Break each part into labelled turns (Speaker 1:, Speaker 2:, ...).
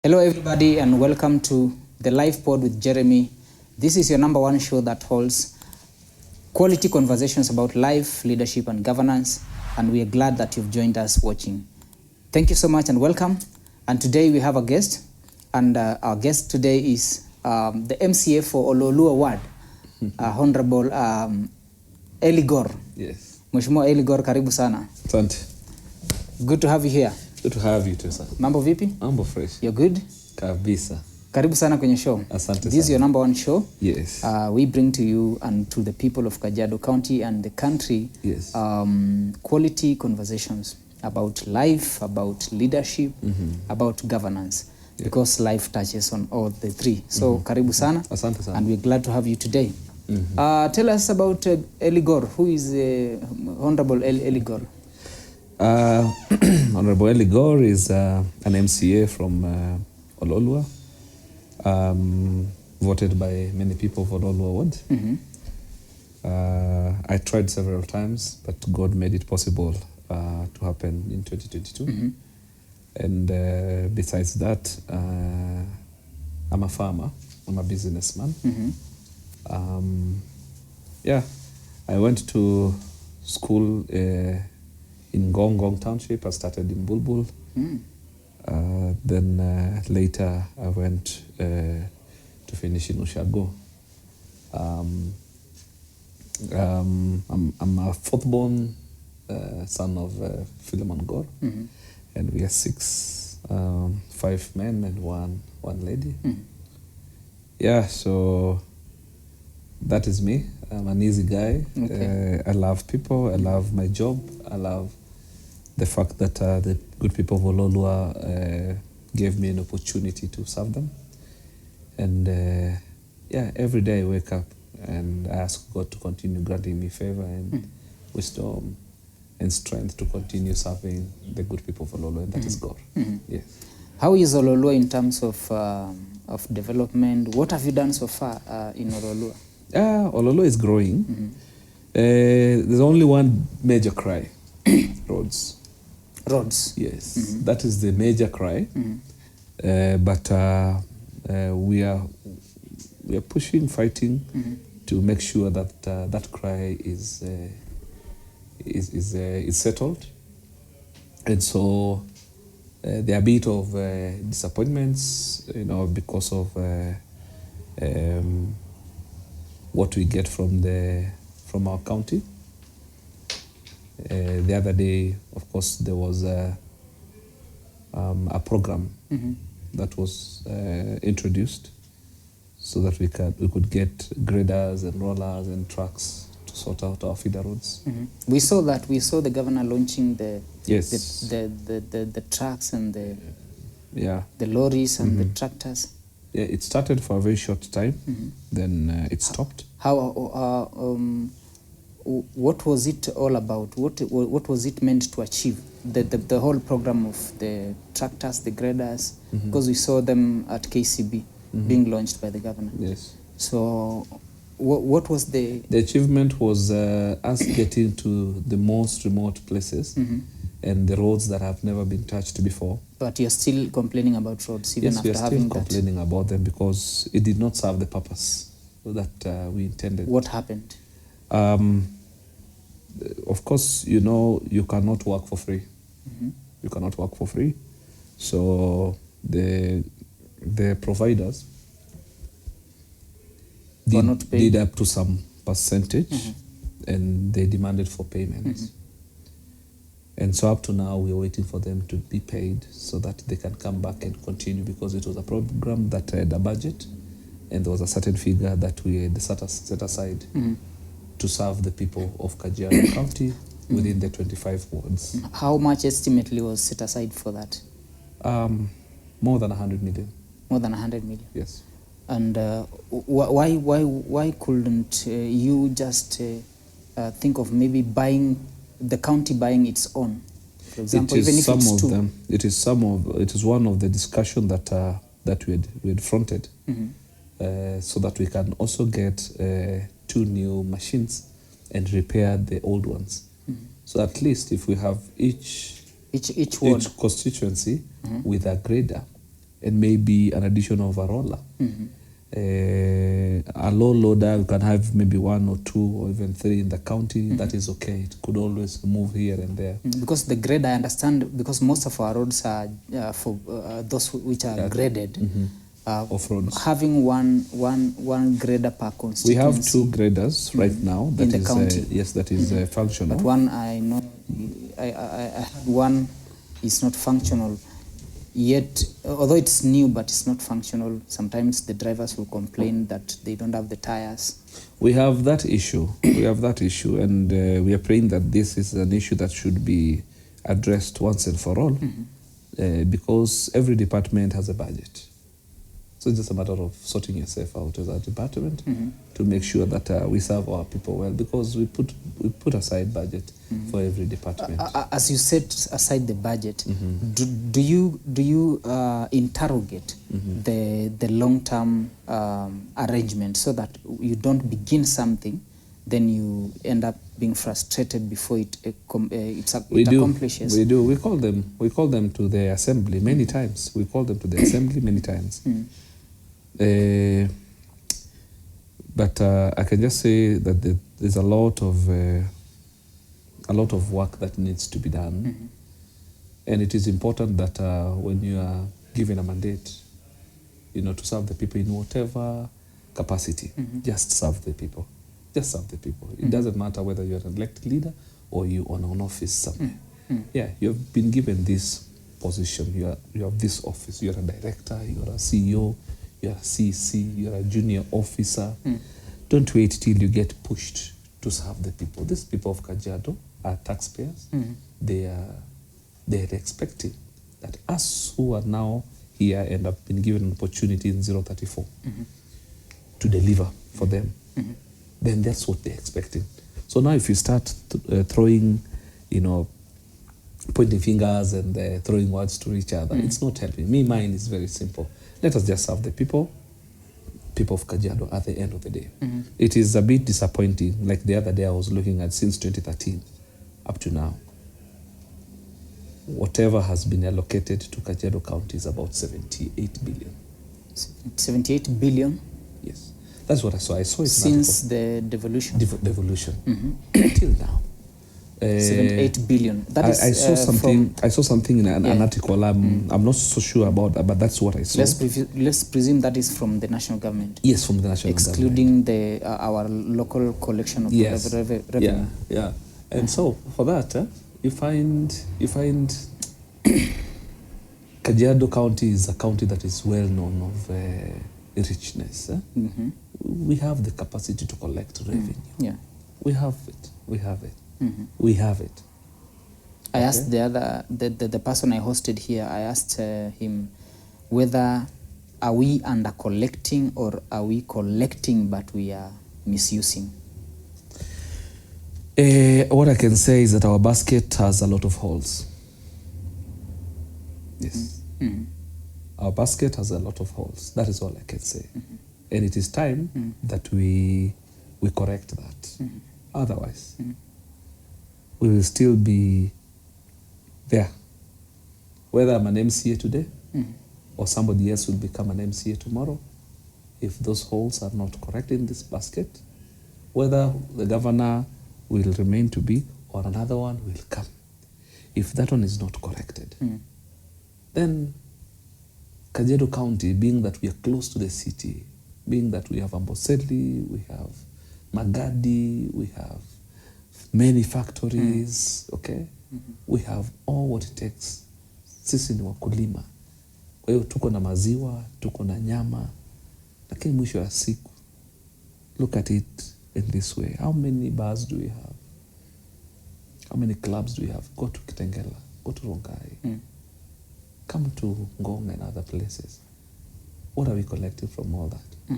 Speaker 1: Hello, everybody, and welcome to the Lifepod with Jeremy. This is your number one show that holds quality conversations about life, leadership, and governance. And we are glad that you've joined us watching. Thank you so much and welcome. And today we have a guest, and our guest today is the MCA for Oloolua Ward, Honorable Eli Gor.
Speaker 2: Yes.
Speaker 1: Mheshimiwa Eli Gor, karibu sana.
Speaker 2: Asante.
Speaker 1: Good to have you here.
Speaker 2: Good to have you too, sir.
Speaker 1: Mambo vipi?
Speaker 2: Mambo fresh.
Speaker 1: You're good?
Speaker 2: Kabisa.
Speaker 1: Karibu sana kwenye show.
Speaker 2: Asante
Speaker 1: This is your number one show.
Speaker 2: Yes.
Speaker 1: We bring to you and to the people of Kajiado County and the country
Speaker 2: Yes.
Speaker 1: quality conversations about life, about leadership, about governance, because life touches on all the three. So karibu sana.
Speaker 2: Asante sana.
Speaker 1: And we're glad to have you today. Tell us about Eli Gor. Who is Honorable Eli Gor?
Speaker 2: Honorable Eli Gor is an MCA from Oloolua, voted by many people for Oloolua Ward. I tried several times, but God made it possible to happen in 2022. And besides that, I'm a farmer, I'm a businessman. Yeah, I went to school in Gong Township. I started in Bulbul. Then later I went to finish in Ushago. I'm a fourth-born son of Philemon Gor, and we are six, 5 men and one lady. Yeah, so that is me. I'm an easy guy.
Speaker 1: Okay.
Speaker 2: I love people. I love my job. I love the fact that the good people of Oloolua gave me an opportunity to serve them. And yeah, every day I wake up and I ask God to continue granting me favor and wisdom and strength to continue serving the good people of Oloolua, and that is God. Yes.
Speaker 1: How is Oloolua in terms of development? What have you done so far in Oloolua?
Speaker 2: Oloolua is growing. There's only one major cry: roads.
Speaker 1: Roads.
Speaker 2: Yes, that is the major cry. But we are pushing, fighting to make sure that that cry is settled. And so there are a bit of disappointments, because of what we get from our county. The other day, of course, there was a program that was introduced so that we could get graders and rollers and trucks to sort out our feeder roads.
Speaker 1: We saw that. We saw the governor launching the trucks and the lorries and the tractors.
Speaker 2: Yeah, it started for a very short time, then it stopped.
Speaker 1: What was it all about? What was it meant to achieve? The whole program of the tractors, the graders, because we saw them at KCB being launched by the governor.
Speaker 2: Yes.
Speaker 1: So what was the
Speaker 2: achievement was us getting to the most remote places and the roads that have never been touched before.
Speaker 1: But you're still complaining about roads even after having that? Yes, we are still
Speaker 2: complaining about them because it did not serve the purpose that we intended.
Speaker 1: What happened?
Speaker 2: Of course, you cannot work for free. You cannot work for free. So the providers did up to some percentage, and they demanded for payments. And so up to now, we're waiting for them to be paid so that they can come back and continue, because it was a program that had a budget, and there was a certain figure that we had set aside to serve the people of Kajiado County within the 25 wards.
Speaker 1: How much estimately was set aside for that?
Speaker 2: More than 100 million.
Speaker 1: More than 100 million?
Speaker 2: Yes.
Speaker 1: And why couldn't you just think of maybe the county buying its own? For example, even if it's two.
Speaker 2: It is one of the discussion that we had fronted, so that we can also get 2 new machines and repair the old ones. So at least if we have each constituency with a grader, and maybe an addition of a roller. A low loader, you can have maybe 1 or 2 or even 3 in the county. That is okay. It could always move here and there.
Speaker 1: Because the grade, I understand, because most of our roads are for those which are graded.
Speaker 2: Off-roads.
Speaker 1: Having one grader per constituency.
Speaker 2: We have 2 graders right now. That
Speaker 1: in the
Speaker 2: is,
Speaker 1: county.
Speaker 2: yes, that is functional.
Speaker 1: But one, I know, I had one is not functional yet, although it's new, but it's not functional. Sometimes the drivers will complain that they don't have the tires.
Speaker 2: We have that issue. We have that issue, and we are praying that this is an issue that should be addressed once and for all, because every department has a budget. So it's just a matter of sorting yourself out as a department to make sure that we serve our people well, because we put aside budget for every department.
Speaker 1: As you set aside the budget, do you interrogate the long-term arrangement so that you don't begin something, then you end up being frustrated before it accomplishes?
Speaker 2: We do. We call them to the assembly many times. We call them to the assembly many times. But I can just say that there's a lot of work that needs to be done, and it is important that when you are given a mandate, to serve the people in whatever capacity, just serve the people. Just serve the people. It doesn't matter whether you're an elected leader or you own an office somewhere. Yeah, you have been given this position. You have this office. You're a director. You're a CEO. You're a CC, you're a junior officer. Don't wait till you get pushed to serve the people. These people of Kajiado are taxpayers. They're expecting that us who are now here and have been given an opportunity in 034 to deliver for them, then that's what they're expecting. So now if you start throwing, pointing fingers and throwing words to each other, it's not helping. Mine is very simple. Let us just serve the people of Kajiado at the end of the day. It is a bit disappointing. Like the other day I was looking at, since 2013 up to now, whatever has been allocated to Kajiado County is about 78 billion.
Speaker 1: 78 billion?
Speaker 2: Yes. That's what I saw. I saw it
Speaker 1: since the devolution?
Speaker 2: Devolution. Till now.
Speaker 1: 78 billion. That is,
Speaker 2: I saw something. I saw something in an article. I'm not so sure about that, but that's what I saw.
Speaker 1: Let's presume that is from the national government.
Speaker 2: Yes, from the national
Speaker 1: excluding
Speaker 2: government.
Speaker 1: Our local collection of
Speaker 2: Yeah.
Speaker 1: revenue.
Speaker 2: And so for that, you find Kajiado County is a county that is well known of richness. We have the capacity to collect revenue.
Speaker 1: Yeah,
Speaker 2: we have it. We have it.
Speaker 1: I asked the person I hosted here, I asked him whether are we under collecting or are we collecting but we are misusing?
Speaker 2: What I can say is that our basket has a lot of holes. Yes. Our basket has a lot of holes. That is all I can say. And it is time that we correct that. Otherwise, we will still be there. Whether I'm an MCA today or somebody else will become an MCA tomorrow, if those holes are not correct in this basket, whether the governor will remain to be or another one will come. If that one is not corrected, then Kajiado County, being that we are close to the city, being that we have Amboseli, we have Magadi, we have many factories, we have all what it takes. Sisi ni wakulima. Kwa hiyo tuko na maziwa, tuko na nyama. Lakini mwisho wa siku, look at it in this way. How many bars do we have? How many clubs do we have? Go to Kitengela, go to Rongai, come to Ngong and other places. What are we collecting from all that?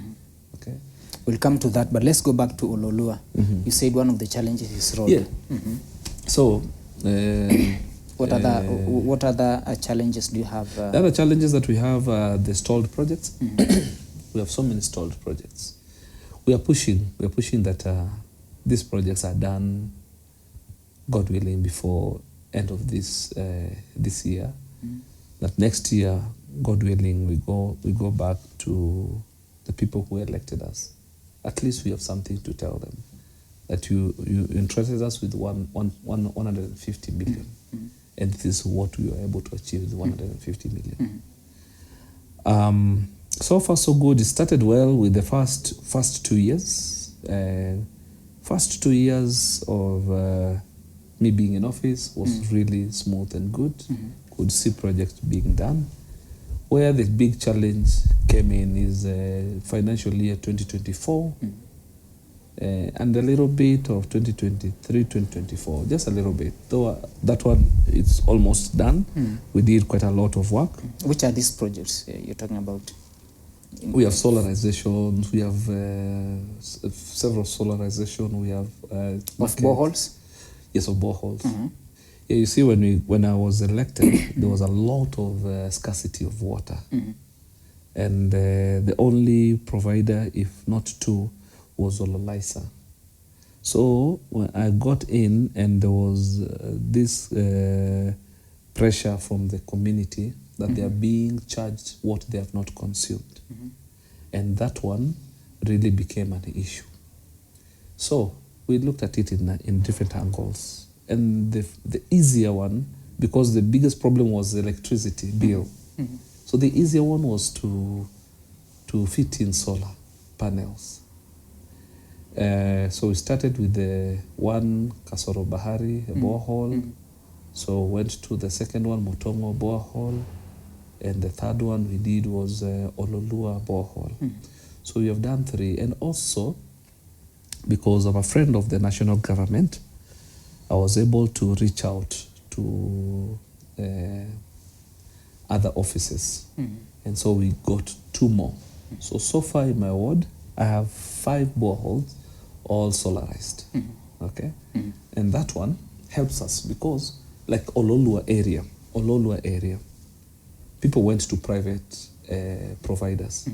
Speaker 2: Okay.
Speaker 1: We'll come to that, but let's go back to Oloolua. You said one of the challenges is road.
Speaker 2: Yeah. So,
Speaker 1: what other challenges do you have?
Speaker 2: The other challenges that we have are the stalled projects. We have so many stalled projects. We are pushing that these projects are done, God willing, before end of this year. That next year God willing, we go back to the people who elected us. At least we have something to tell them. That you entrusted us with 150 million. And this is what we were able to achieve with 150 million. So far, so good. It started well with the first 2 years. First 2 years of me being in office was really smooth and good. Could see projects being done. Where the big challenge came in is financial year 2024 and a little bit of 2023, 2024, just a little bit. Though that one it's almost done. We did quite a lot of work.
Speaker 1: Which are these projects you're talking about?
Speaker 2: We have solarization. We have several solarization. We have
Speaker 1: of boreholes.
Speaker 2: Yes, of boreholes. Yeah, you see, when I was elected, there was a lot of scarcity of water, and the only provider, if not two, was Oloolua. So when I got in, and there was this pressure from the community that they are being charged what they have not consumed. And that one really became an issue. So we looked at it in different angles. And the easier one, because the biggest problem was the electricity bill. So the easier one was to fit in solar panels. So we started with the one Kasoro Bahari, a borehole. So went to the second one, Mutongo borehole. And the third one we did was Oloolua borehole. So we have done 3. And also, because of a friend of the national government, I was able to reach out to other offices. And so we got 2 more. So far in my ward, I have 5 boreholes, all solarized. Okay? And that one helps us because, like Oloolua area, people went to private providers,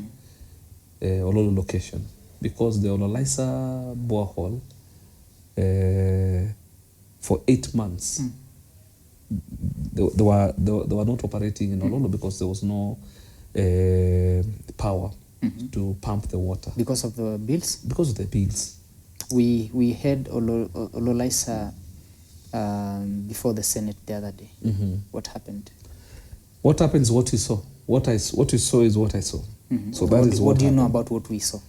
Speaker 2: Oloolua location, because the Oloolua borehole, for 8 months, they were not operating in Oloolua because there was no power to pump the water.
Speaker 1: Because of the bills? Because of the bills.
Speaker 2: We
Speaker 1: had Oloolua before the Senate the other day. What happened?
Speaker 2: What happens? What you saw. What you saw is what I saw. So that is
Speaker 1: what do you know about what we saw?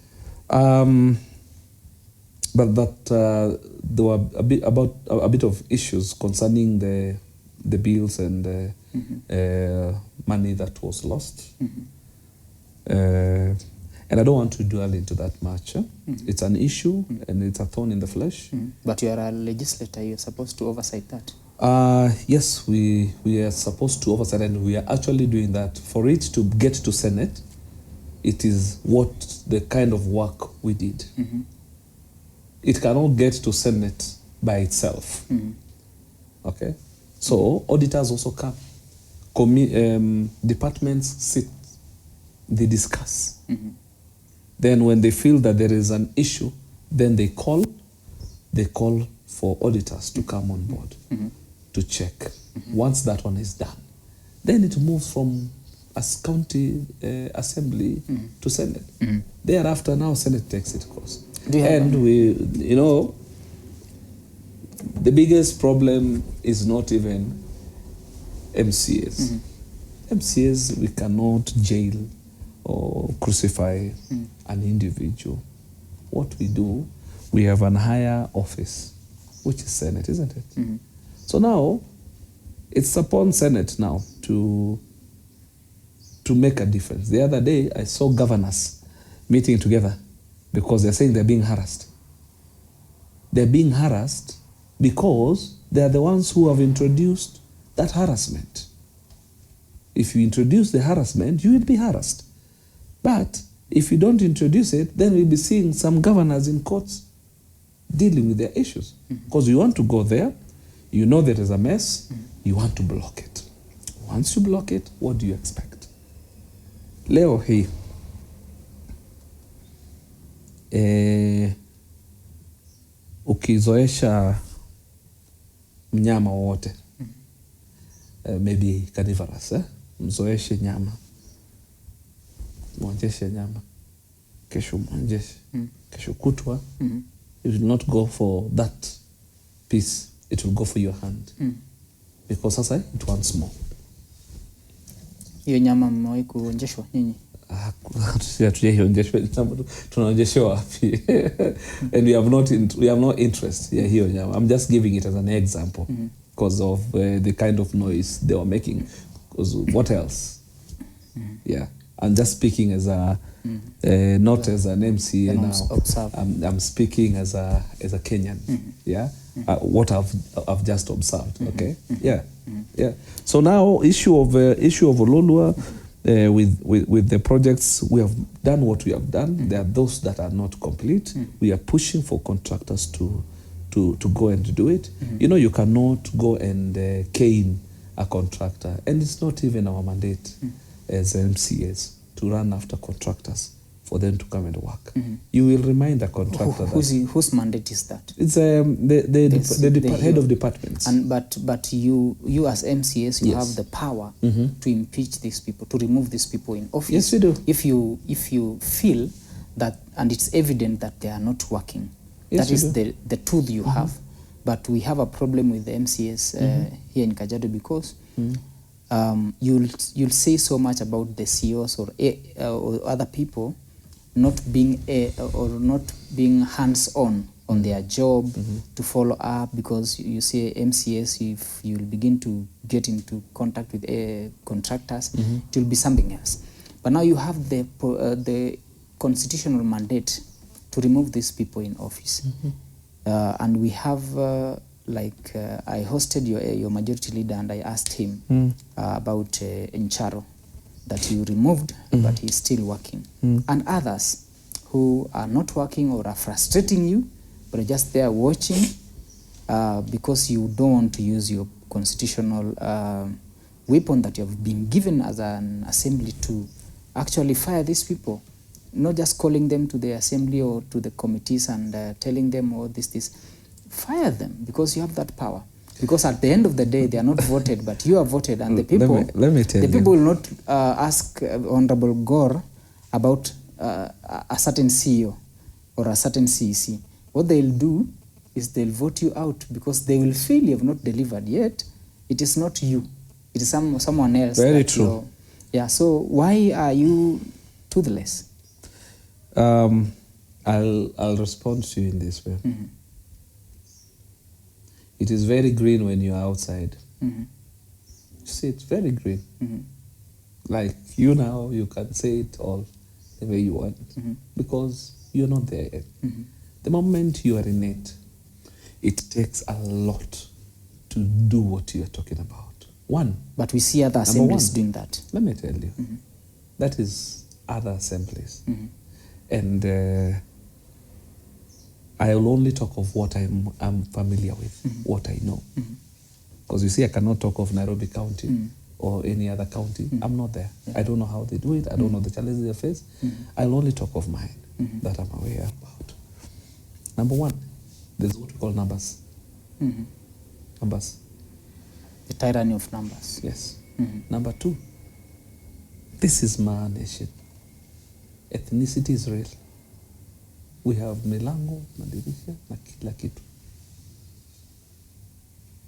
Speaker 2: But there were a bit of issues concerning the bills and money that was lost. And I don't want to dwell into that much. It's an issue and it's a thorn in the flesh.
Speaker 1: But you are a legislator. You're supposed to oversight that.
Speaker 2: Yes, we are supposed to oversight, and we are actually doing that. For it to get to Senate, it is the kind of work we did. It cannot get to Senate by itself. Okay? So auditors also come. Departments sit, they discuss. Then when they feel that there is an issue, then they call for auditors to come on board to check. Once that one is done, then it moves from as county assembly to Senate. Thereafter, now Senate takes its course. And the biggest problem is not even MCAs. MCAs, we cannot jail or crucify an individual. What we do, we have an higher office, which is Senate, isn't it? So now, it's upon Senate now to make a difference. The other day, I saw governors meeting together because they're saying they're being harassed. They're being harassed because they're the ones who have introduced that harassment. If you introduce the harassment, you will be harassed. But if you don't introduce it, then we'll be seeing some governors in courts dealing with their issues. Because you want to go there, you know there is a mess, you want to block it. Once you block it, what do you expect? Leo hii, ukizoesha mnyama wote, maybe carnivorous, mzoeshe nyama, muonjeshe nyama, kesho muonjeshe, kesho kutwa, it will not go for that piece, it will go for your hand. Because sasa it wants more.
Speaker 1: Hiyo nyama mmewahi kuonjeshwa nyinyi?
Speaker 2: Tunaonjeshewa wapi? And we have no interest ya hiyo nyama. I'm just giving it as an example because of the kind of noise they were making. Because what else? Yeah, I'm just speaking as a not as an MC now. I'm speaking as a Kenyan. Yeah, what I've just observed. Okay. Yeah. So now issue of Oloolua. With the projects, we have done what we have done. There are those that are not complete. We are pushing for contractors to go and do it. You know, you cannot go and cane a contractor, and it's not even our mandate as MCAs to run after contractors for them to come and work. You will remind a contractor
Speaker 1: whose mandate is that?
Speaker 2: It's the head of departments.
Speaker 1: And but you as MCAs, you have the power to impeach these people, to remove these people in office.
Speaker 2: Yes, we do.
Speaker 1: If you feel that, and it's evident that they are not working,
Speaker 2: yes,
Speaker 1: that is the truth you have. But we have a problem with the MCAs here in Kajiado because you'll say so much about the CEOs or other people not being hands-on on their job to follow up, because you say MCAs, if you'll begin to get into contact with contractors, it will be something else. But now you have the constitutional mandate to remove these people in office. And we have, I hosted your majority leader and I asked him about Ncharo, that you removed, but he's still working. And others who are not working or are frustrating you, but are just there watching because you don't want to use your constitutional weapon that you have been given as an assembly to actually fire these people. Not just calling them to the assembly or to the committees and telling them, oh, this. Fire them, because you have that power. Because at the end of the day, they are not voted, but you are voted, and the people.
Speaker 2: Let me tell you.
Speaker 1: The people will not ask Honorable Gore about a certain CEO or a certain CEC. What they'll do is they'll vote you out because they will feel you have not delivered yet. It is not you. It is someone else.
Speaker 2: Very true.
Speaker 1: Yeah. So why are you toothless?
Speaker 2: I'll respond to you in this way. It is very green when you're outside. You see, it's very green. Like you now, you can say it all the way you want because you're not there yet. The moment you are in it, it takes a lot to do what you are talking about.
Speaker 1: But we see other assemblies doing that.
Speaker 2: Let me tell you, that is other assemblies. And I will only talk of what I'm familiar with, what I know. Because you see, I cannot talk of Nairobi County or any other county. I'm not there. I don't know how they do it. I don't know the challenges they face. I'll only talk of mine that I'm aware about. Number one, there's what we call numbers. Numbers.
Speaker 1: The tyranny of numbers.
Speaker 2: Yes. Number two, this is my nation. Ethnicity is real. We have milango, madirisha, na kila kitu.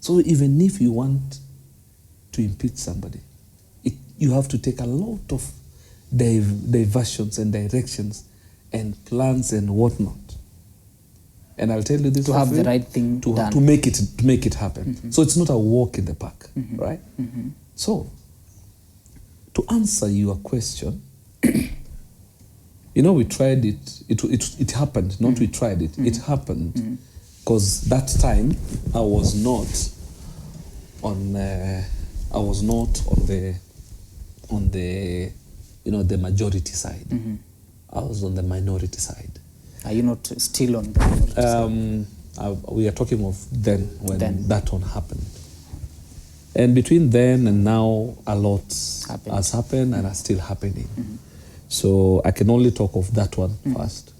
Speaker 2: So even if you want to impeach somebody, you have to take a lot of diversions and directions and plans and whatnot. And I'll tell you this
Speaker 1: to have the right thing done.
Speaker 2: To make it happen. So it's not a walk in the park, right? So to answer your question, you know, we tried it. It happened. Not we tried it. It happened because that time I was not on the the majority side. I was on the minority side.
Speaker 1: Are you not still on the minority side?
Speaker 2: We are talking of then when that one happened. And between then and now, a lot has happened and are still happening. So I can only talk of that one first.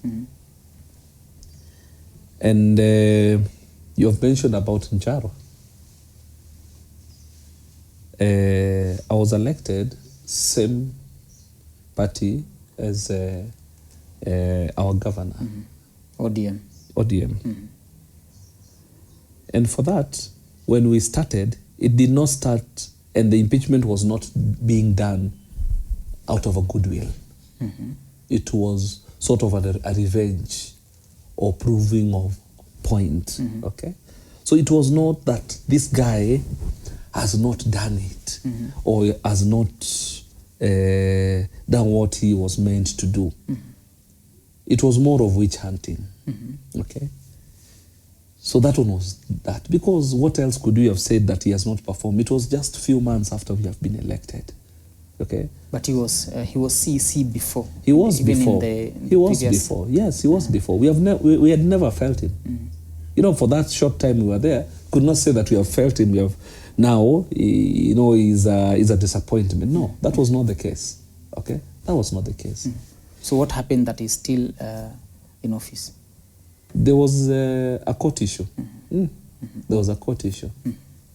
Speaker 2: And you have mentioned about Ncharo. I was elected same party as our governor.
Speaker 1: ODM.
Speaker 2: And for that, when we started, it did not start, and the impeachment was not being done out of a goodwill. It was sort of a revenge or proving of point. Okay, so it was not that this guy has not done it or has not done what he was meant to do. It was more of witch hunting. Okay, so that one was that, because what else could we have said that he has not performed? It was just a few months after we have been elected. Okay,
Speaker 1: but he was CC before.
Speaker 2: He was
Speaker 1: even
Speaker 2: before. He was before. Yes, he was before. We had never felt him. You know, for that short time we were there, could not say that we have felt him. We have now. You know, is a disappointment. No, that was not the case. Okay, that was not the case.
Speaker 1: So what happened that he's still in office?
Speaker 2: There was a court issue. There was a court issue.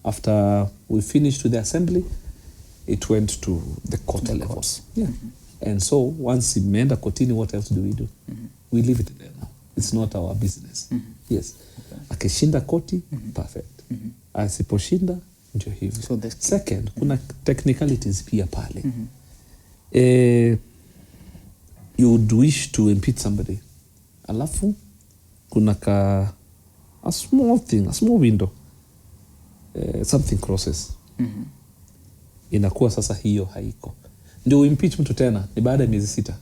Speaker 2: After we finished with the assembly, it went to the court levels. Yeah. And so once imeenda kotini, what else do we do? We leave it there now. It's not our business. Yes. Akishinda koti, perfect. Asiposhinda, ndio hivyo. So second, kuna technicalities pia pale. You would wish to impeach somebody. Alafu, kuna a small thing, a small window. Something crosses. Inakuwa sasa hiyo haiko. Ndio impeach mtu tena, ni baada ya miezi 6.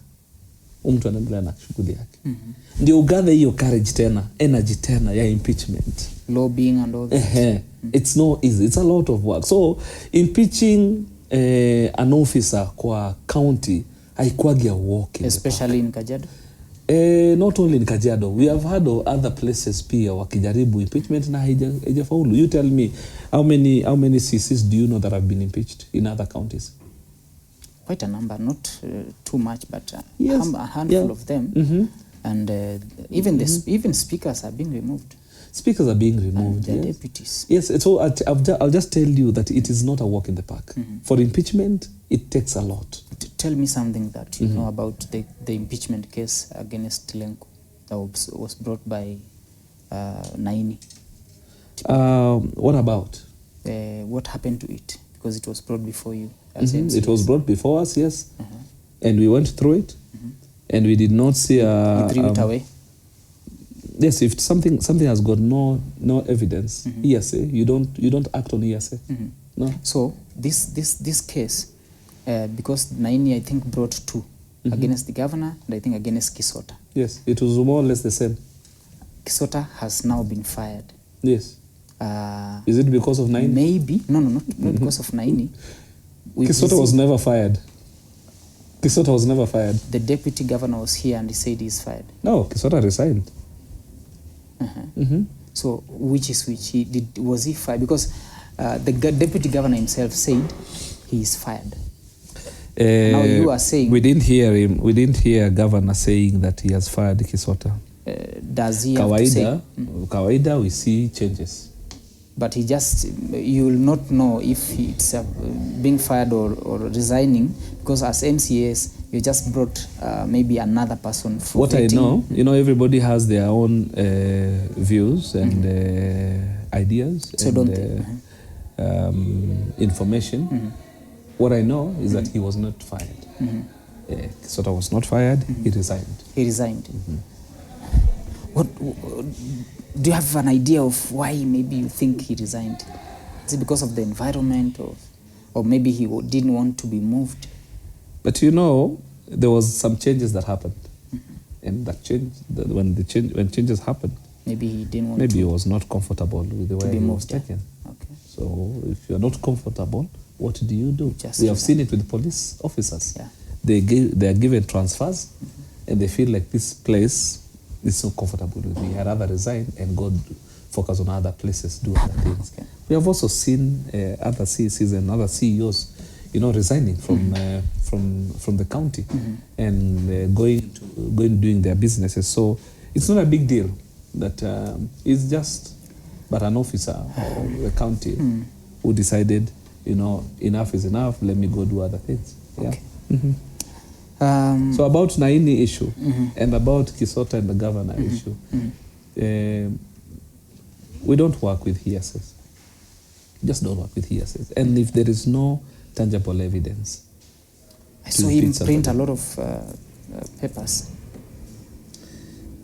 Speaker 2: Mtu anaendelea na shughuli yake. Ndio ugather hiyo courage tena, energy tena ya impeachment.
Speaker 1: Lobbying and all that.
Speaker 2: It's not easy. It's a lot of work. So impeaching an officer kwa county haikuagi a walk.
Speaker 1: Especially in Kajiado?
Speaker 2: Not only in Kajiado. We have had other places pia wakijaribu impeachment na haijafaulu. You tell me, how many CCs do you know that have been impeached in other counties?
Speaker 1: Quite a number, not too much, but a handful of them. And even speakers are being removed.
Speaker 2: Speakers are being removed.
Speaker 1: And deputies.
Speaker 2: Yes, so I'll just tell you that it is not a walk in the park. For impeachment, it takes a lot.
Speaker 1: Tell me something that you know about the impeachment case against Lenku that was brought by Naini.
Speaker 2: What about?
Speaker 1: What happened to it? Because it was brought before you.
Speaker 2: It was brought before us, yes. And we went through it. And we did not see
Speaker 1: you threw it away?
Speaker 2: Yes, if something has got no evidence, hearsay, you don't act on hearsay. No.
Speaker 1: So this case, because Naini I think brought 2 against the governor and I think against Kisota.
Speaker 2: Yes, it was more or less the same.
Speaker 1: Kisota has now been fired.
Speaker 2: Yes. Is it because of Naini?
Speaker 1: Maybe. No, not because of Naini.
Speaker 2: Kisota was never fired. Kisota was never fired.
Speaker 1: The deputy governor was here and he said he's fired.
Speaker 2: No, Kisota resigned.
Speaker 1: So which is which? Was he fired? Because the deputy governor himself said he is fired. Now you are saying
Speaker 2: we didn't hear him. We didn't hear governor saying that he has fired Kisota.
Speaker 1: Does he have to say?
Speaker 2: Kawaida, we see changes.
Speaker 1: But you will not know if it's being fired or resigning, because as MCAs, you just brought maybe another person for
Speaker 2: what vetting. I know, everybody has their own views and ideas
Speaker 1: so
Speaker 2: and information. What I know is that he was not fired. Kisota was not fired, he resigned.
Speaker 1: He resigned. What do you have an idea of why maybe you think he resigned? Is it because of the environment or maybe he didn't want to be moved?
Speaker 2: But you know, there was some changes that happened. And that change, when changes happened,
Speaker 1: maybe he didn't want
Speaker 2: he was not comfortable with the way he was taken.
Speaker 1: Okay.
Speaker 2: So if you're not comfortable, what do? We have seen it with police officers.
Speaker 1: Yeah.
Speaker 2: They are given transfers and they feel like this place is so comfortable with me. I'd rather resign and go focus on other places, do other things. Okay. We have also seen other CECs and other CEOs, resigning from the county and going doing their businesses. So it's not a big deal that it's just but an officer of the county who decided, enough is enough. Let me go do other things. Yeah.
Speaker 1: Okay.
Speaker 2: So about Naini issue and about Kisota and the governor issue, we don't work with hearsays. Just don't work with hearsays. And if there is no tangible evidence,
Speaker 1: I saw him print a lot of papers.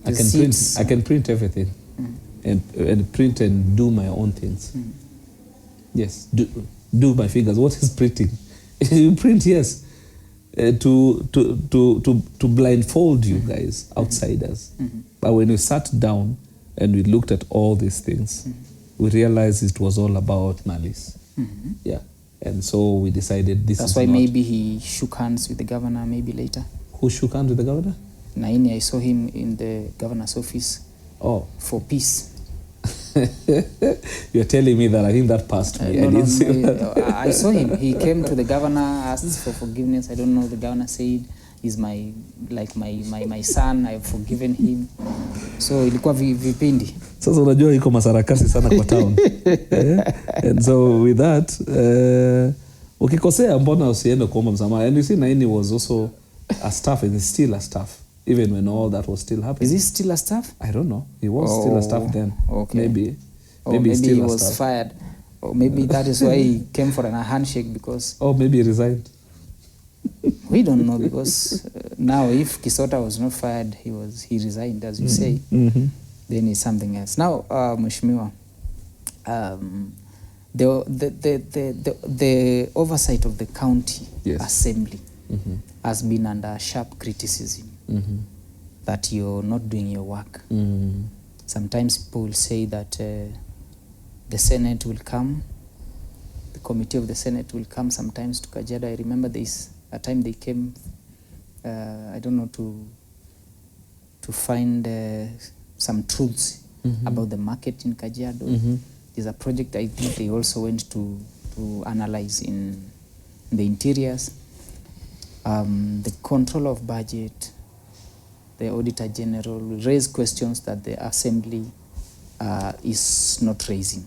Speaker 2: I can print everything and print and do my own things. Yes, do my fingers. What is printing? You print, yes, to blindfold you guys, outsiders. But when we sat down and we looked at all these things, we realized it was all about malice. Yeah. And so we decided
Speaker 1: That's why maybe he shook hands with the governor maybe later.
Speaker 2: Who shook hands with the governor?
Speaker 1: Naini, I saw him in the governor's office.
Speaker 2: Oh.
Speaker 1: For peace.
Speaker 2: You're telling me that I think that passed me.
Speaker 1: I saw him. He came to the governor, asked for forgiveness. I don't know. The governor said, he's my son. I've forgiven him. So ilikuwa vipindi.
Speaker 2: Sasa unajua iko masarakasi sana kwa town. And so with that, ukikosea mbona usiende kuomba msamaha? And you see Naini was also a staff and is still a staff. Even when all that was still happening.
Speaker 1: Is he still a staff?
Speaker 2: I don't know. He was still a staff then.
Speaker 1: Okay.
Speaker 2: Maybe
Speaker 1: still he was fired. Or maybe that is why he came for a handshake because...
Speaker 2: Oh, maybe he resigned.
Speaker 1: We don't know because now if Kisota was not fired, he resigned, as you say. Then it's something else. Now, Mheshimiwa, the oversight of the county assembly has been under sharp criticism. That you're not doing your work. Sometimes people will say that the Senate will come, the committee of the Senate will come sometimes to Kajiado. I remember a time they came, I don't know, to find some truths about the market in Kajiado. There's a project I think they also went to analyze in the interiors. The control of budget, the Auditor General will raise questions that the Assembly is not raising.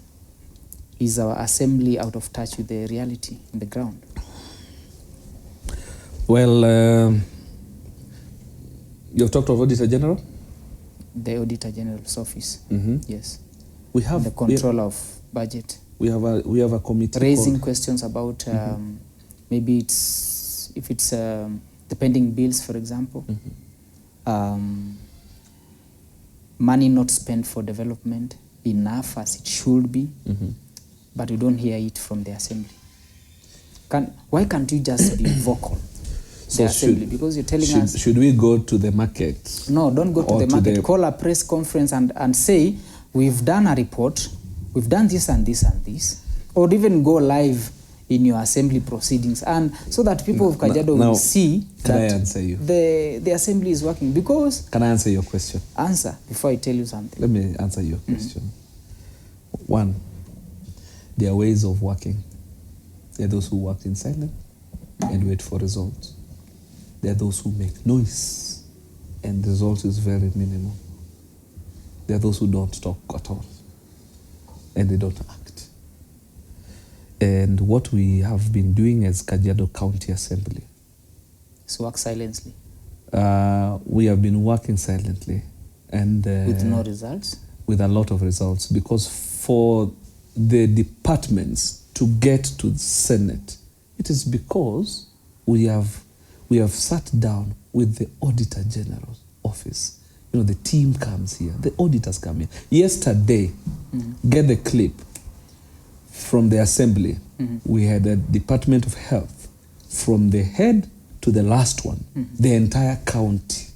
Speaker 1: Is our Assembly out of touch with the reality in the ground?
Speaker 2: Well, you've talked of Auditor General?
Speaker 1: The Auditor General's office, yes.
Speaker 2: We have
Speaker 1: the control of budget.
Speaker 2: We have a committee
Speaker 1: raising questions about maybe if it's the pending bills, for example. Money not spent for development enough as it should be, but we don't hear it from the Assembly. Why can't you just be vocal? The Assembly, because you're telling us...
Speaker 2: Should we go to the market?
Speaker 1: No, don't go to the market. Call a press conference and say, we've done a report, we've done this and this and this, or even go live in your Assembly proceedings, and so that people of Kajiado will see that
Speaker 2: I answer you?
Speaker 1: The Assembly is working. Because...
Speaker 2: Can I answer your question?
Speaker 1: Answer, before I tell you something.
Speaker 2: Let me answer your question. One, there are ways of working. There are those who work in silence and wait for results. There are those who make noise and the result is very minimal. There are those who don't talk at all and they don't act. And what we have been doing as Kajiado County Assembly
Speaker 1: is work silently.
Speaker 2: We have been working silently and
Speaker 1: with no results? With
Speaker 2: a lot of results, because for the departments to get to the Senate, it is because we have sat down with the Auditor General's office. You know, the team comes here, the auditors come here. Yesterday, get the clip from the Assembly. We had a Department of Health, from the head to the last one, the entire county,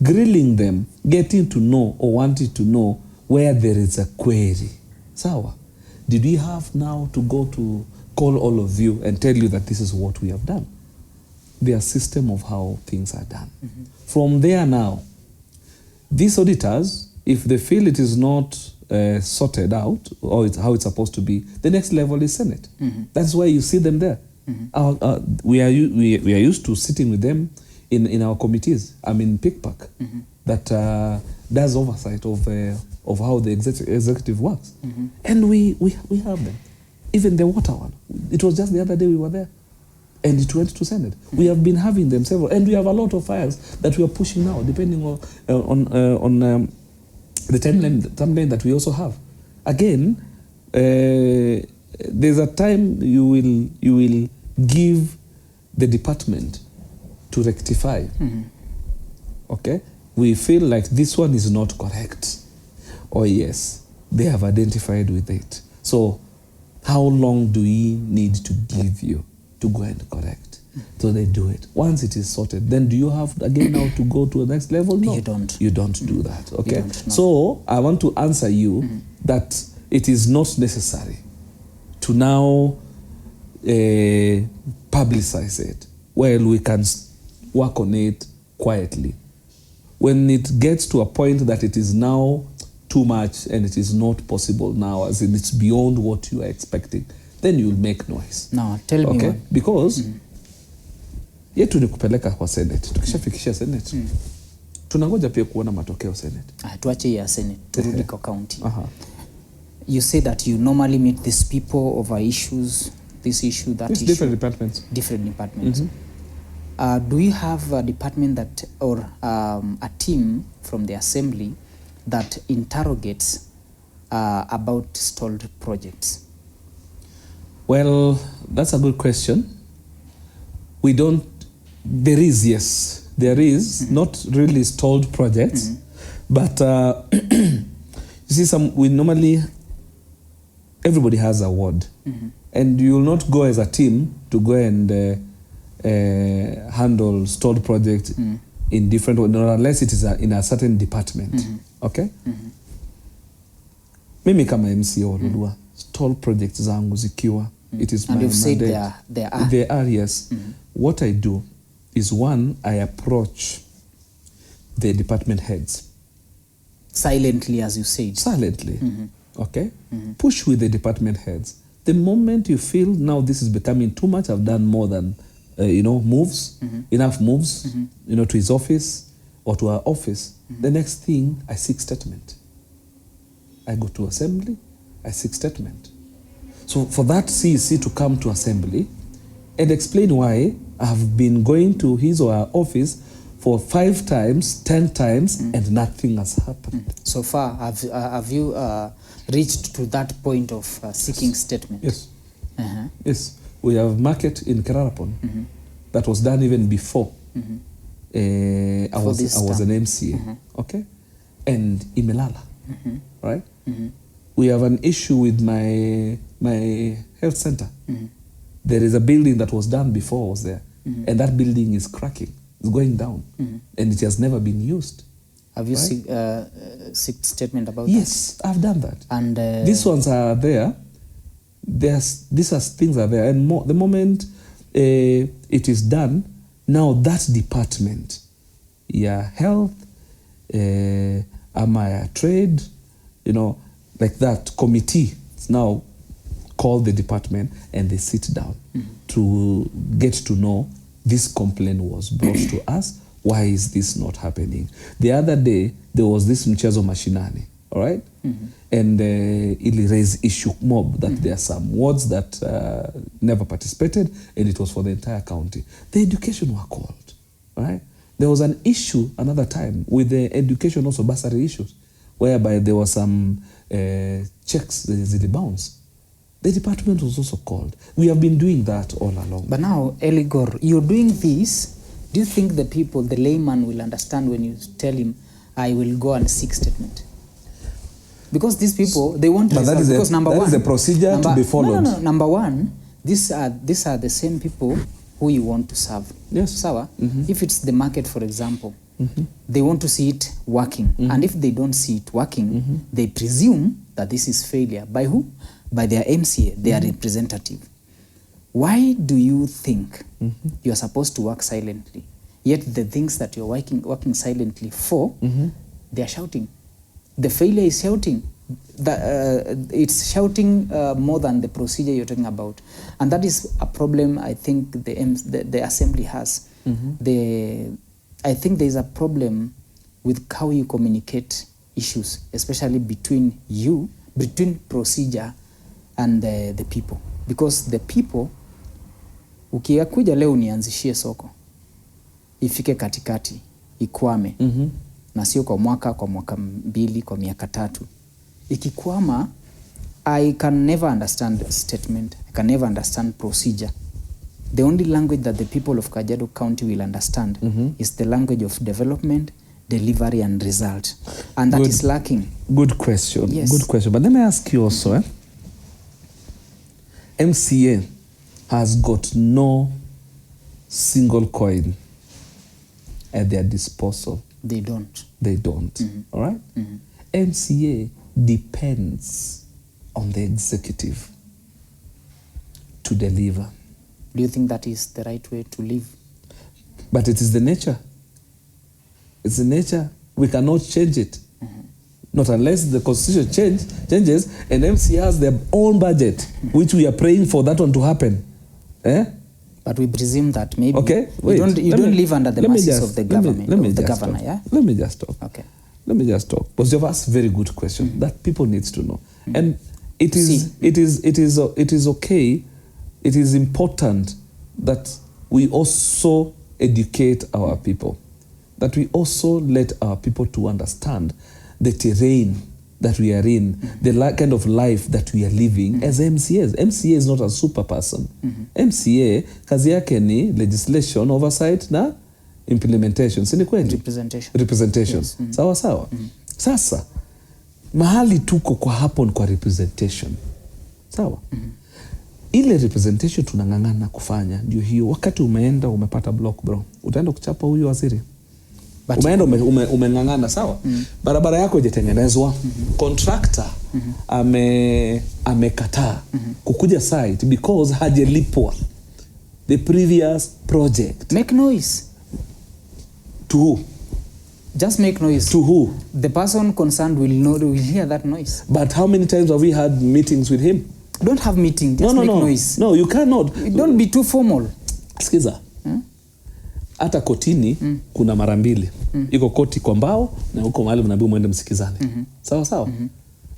Speaker 2: grilling them, getting to know or wanting to know where there is a query. Sawa, did we have now to go to call all of you and tell you that this is what we have done? Their system of how things are done. From there now, these auditors, if they feel it is not sorted out or how it's supposed to be, the next level is Senate. That's why you see them there. We are used to sitting with them in our committees. I'm in PICPAC that does oversight of how the executive works. And we have them. Even the water one. It was just the other day we were there. And it went to Senate. We have been having them several, and we have a lot of files that we are pushing now, depending on the timeline that we also have. Again, there's a time you will give the department to rectify. Okay, we feel like this one is not correct, or yes, they have identified with it. So, how long do we need to give you to go and correct? So they do it. Once it is sorted, then do you have again now to go to the next level? No,
Speaker 1: you don't.
Speaker 2: You don't do that. Okay.
Speaker 1: You don't, no.
Speaker 2: So I want to answer you that it is not necessary to now publicize it. Well, we can work on it quietly. When it gets to a point that it is now too much and it is not possible now, as in it's beyond what you are expecting, then you'll make noise.
Speaker 1: No, tell me
Speaker 2: okay?
Speaker 1: what.
Speaker 2: Because yetu ni kupeleka kwa Senate. Tukishafikisha Senate, tunangoja pia kuona matokeo Senate.
Speaker 1: Tuache ya Senate, turudi kwa county. You say that you normally meet these people over issues, this issue, that issue.
Speaker 2: Different departments.
Speaker 1: Different departments. Do you have a department that, or a team from the assembly that interrogates about stalled projects?
Speaker 2: Well, that's a good question. We don't, there is, yes. There is, not really stalled projects, but you see, we normally, everybody has a ward. And you will not go as a team to go and handle stalled projects in different ways, unless it is in a certain department. Okay? Mimi kama MC Oloolua, stalled projects zangu zikiwa, it is my mandate. And you've said
Speaker 1: there are.
Speaker 2: There are, yes. What I do is, one, I approach the department heads.
Speaker 1: Silently, as you said.
Speaker 2: Silently. Okay? Push with the department heads. The moment you feel now this is becoming too much, I've done more than, moves, enough moves, to his office or to our office, the next thing, I seek statement. I go to assembly, I seek statement. So for that CEC to come to assembly and explain why I have been going to his or her office for 5 times, 10 times, and nothing has happened.
Speaker 1: So far, have you reached to that point of seeking statement?
Speaker 2: Yes. Yes. We have market in Kerarapon that was done even before I was an MCA. Okay? And Imelala. Right? We have an issue with my health center. There is a building that was done before I was there, and that building is cracking. It's going down, and it has never been used.
Speaker 1: Have you seek statement about
Speaker 2: yes, that? Yes, I've done that.
Speaker 1: And
Speaker 2: these ones are there. These things are there, and the moment it is done, now that department, health, trade, like that committee, it's now called the department, and they sit down to get to know this complaint was brought to us. Why is this not happening? The other day, there was this mchezo mashinani, all right? And it raised issue mob that there are some wards that never participated, and it was for the entire county. The education were called, right? There was an issue another time with the education, also bursary issues, whereby there were some checks, the bounce. The department was also called. We have been doing that all along.
Speaker 1: But now, Eligor, you're doing this. Do you think the people, the layman, will understand when you tell him, I will go and seek statement? Because these people, they want to
Speaker 2: that is
Speaker 1: because
Speaker 2: that is a procedure to be followed.
Speaker 1: No. Number one, these are the same people who you want to serve.
Speaker 2: Yes.
Speaker 1: Sawa? If it's the market, for example, they want to see it working. And if they don't see it working, they presume that this is failure. By who? By their MCA, their representative. Why do you think you are supposed to work silently? Yet the things that you're working silently for, they are shouting. The failure is shouting. It's shouting more than the procedure you're talking about. And that is a problem I think the assembly has. I think there's a problem with how you communicate issues, especially between procedure and the people. Because the people, Ukiakuja leo nianzishie soko, ifike katikati, ikwame, na sio kwa mwaka 2, kwa miaka 3. Ikikwama, I can never understand the statement. I can never understand procedure. The only language that the people of Kajiado County will understand is the language of development, delivery, and result. And that is lacking.
Speaker 2: Good question.
Speaker 1: Yes.
Speaker 2: Good question. But let me ask you also, MCA has got no single coin at their disposal.
Speaker 1: They don't.
Speaker 2: They don't. All right? MCA depends on the executive to deliver.
Speaker 1: Do you think that is the right way to live?
Speaker 2: But it is the nature. It's the nature. We cannot change it. Not unless the constitution changes and MCA has their own budget, which we are praying for that one to happen.
Speaker 1: But we presume that maybe
Speaker 2: wait,
Speaker 1: you don't live under the mercies of the government, of the governor, yeah?
Speaker 2: Let me just talk.
Speaker 1: Okay.
Speaker 2: Let me just talk. Because you've asked a very good question that people needs to know. And it is okay. It is important that we also educate our people, that we also let our people to understand the terrain that we are in, the kind of life that we are living as MCAs. MCA is not a super person. MCA, kazi yake ni legislation, oversight na implementation. Sini kweli? Representation. Yes. Sawa sawa. Sasa, mahali tuko kwa happen kwa representation. Sawa? Ile representation tunangangana kufanya ndio hiyo. Wakati umeenda umepata block bro, utaenda kuchapa huyu waziri. Umeenda umengangana, sawa? Barabara yako ijetengenezwa, contractor amekataa kukuja site because hajalipwa the previous project.
Speaker 1: Make noise.
Speaker 2: To who?
Speaker 1: Just make noise.
Speaker 2: To who?
Speaker 1: The person concerned will hear that noise.
Speaker 2: But how many times have we had meetings with him?
Speaker 1: Don't have meeting, just make noise.
Speaker 2: No, you cannot.
Speaker 1: Don't be too formal.
Speaker 2: Sikiza. Hata kotini kuna mara mbili. Iko koti kwa mbao na huko mahali mnaambiwa muende msikizane. Sawa sawa?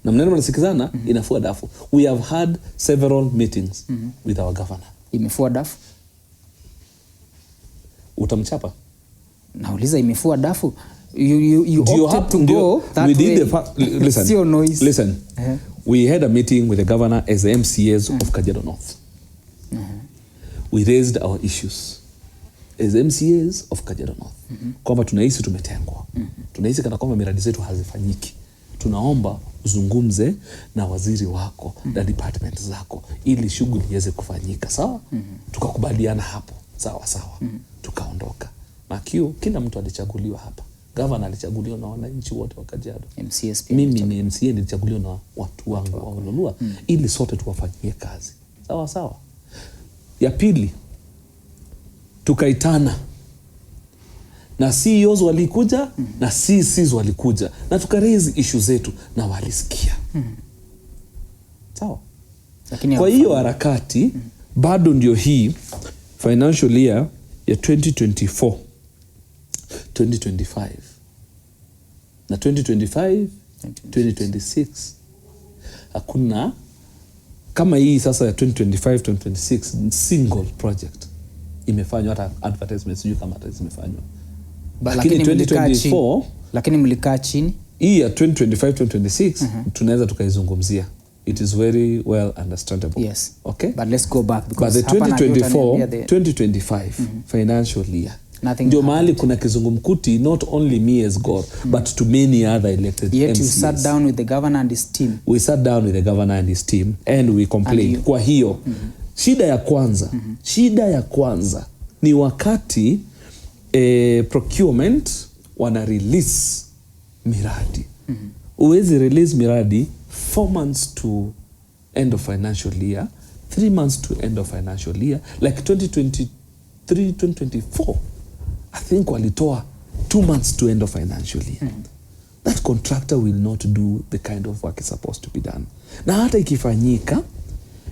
Speaker 2: Na mnaenda mnasikizana inafua dafu. We have had several meetings with our governor.
Speaker 1: Imefua dafu?
Speaker 2: Utamchapa?
Speaker 1: Nauliza imefua dafu? You opted to go that way.
Speaker 2: Listen. We had a meeting with the governor as the MCAs of Kajiado North. We raised our issues as MCAs of Kajiado North. Kwamba tunahisi tumetengwa. Tunahisi kana kwamba miradi zetu hazifanyiki. Tunaomba uzungumze na waziri wako na department zako ili shughuli iweze kufanyika. Sawa? Tukakubaliana hapo. Sawa sawa. Tukaondoka. Na kila mtu alichaguliwa hapa. Governor alichaguliwa na wananchi wote wa Kajiado. Mimi ni MCA nilichaguliwa na watu wangu wa Oloolua ili sote tuwafanyie kazi. Sawa sawa. Ya pili, tukaitana na CEOs walikuja na CCs walikuja na tukaraise issue zetu na walisikia. Sawa. Kwa hiyo harakati bado ndio hii financial year ya 2024 2025 na 2025-2026 hakuna kama hii sasa ya 2025-2026 single project imefanywa, hata advertisements sijui kama hata zimefanywa. Lakini 2024
Speaker 1: lakini mlikaa chini
Speaker 2: hii ya 2025-2026 tunaweza tukaizungumzia. It is very well understandable.
Speaker 1: Yes.
Speaker 2: Okay?
Speaker 1: But let's go back because
Speaker 2: but the 2024-2025 financial year ndio mahali kuna kizungumkuti, not only me as God but to many other elected
Speaker 1: yet
Speaker 2: MCs.
Speaker 1: You sat down with the governor and his team.
Speaker 2: We sat down with the governor and his team and we complained. Kwa hiyo shida ya kwanza ni wakati procurement wana release miradi. Uwezi release miradi 4 months to end of financial year, 3 months to end of financial year, like 2023-2024 I think walitoa 2 months to end of financial year. That contractor will not do the kind of work is supposed to be done. Na hata ikifanyika,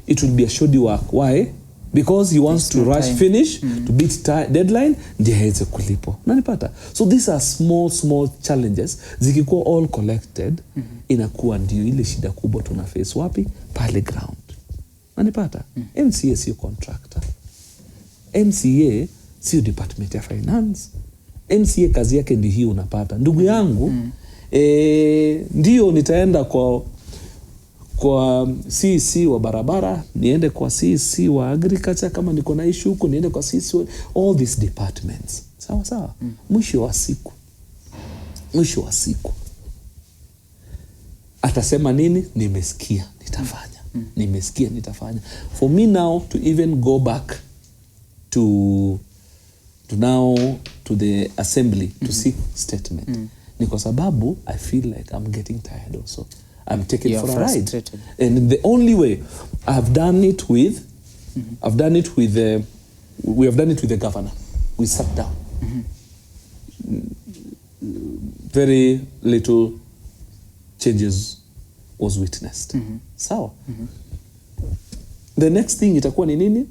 Speaker 2: it will be a shoddy work. Why? Because he wants to rush finish, to beat deadline, ndiye haweze kulipo. Unanipata? So these are small challenges. Zikikuwa all collected, inakuwa ndio ile shida kubwa tuna face wapi? Pale ground. Unanipata? MCA sio contractor. MCA sio department ya finance. MCA kazi yake ndi hii unapata. Ndugu yangu, ndio nitaenda kwa CC wa barabara, niende kwa CC wa agriculture, kama niko na issue huko niende kwa CC wa all these departments. Sawa sawa. Mwisho wa siku atasema nini? Nimesikia, nitafanya. Nimesikia, nitafanya. For me now to even go back to the assembly to seek statement, ni kwa sababu I feel like I'm getting tired also. I'm taken for a ride. And the only way we have done it with the governor. We sat down. Very little changes was witnessed. Sawa. The next thing itakuwa ni nini?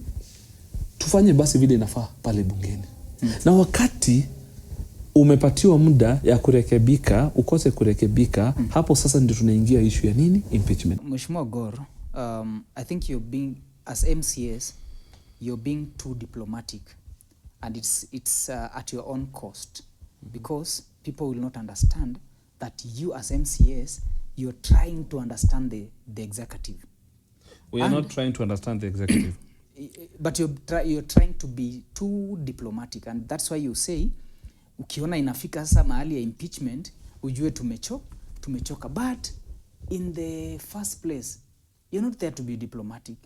Speaker 2: Tufanye basi vile inafaa pale bungeni. Na wakati umepatiwa muda ya kurekebika, ukose kurekebika, hapo sasa ndio tunaingia issue ya nini? Impeachment.
Speaker 1: Mheshimiwa Gor, I think you're being, as MCAs, you're being too diplomatic, and it's at your own cost, because people will not understand that you as MCAs, you're trying to understand the executive.
Speaker 2: We are not trying to understand the executive.
Speaker 1: But you're trying to be too diplomatic, and that's why you say ukiona inafika sasa mahali ya impeachment ujue tumechoka. But in the first place, you're not there to be diplomatic.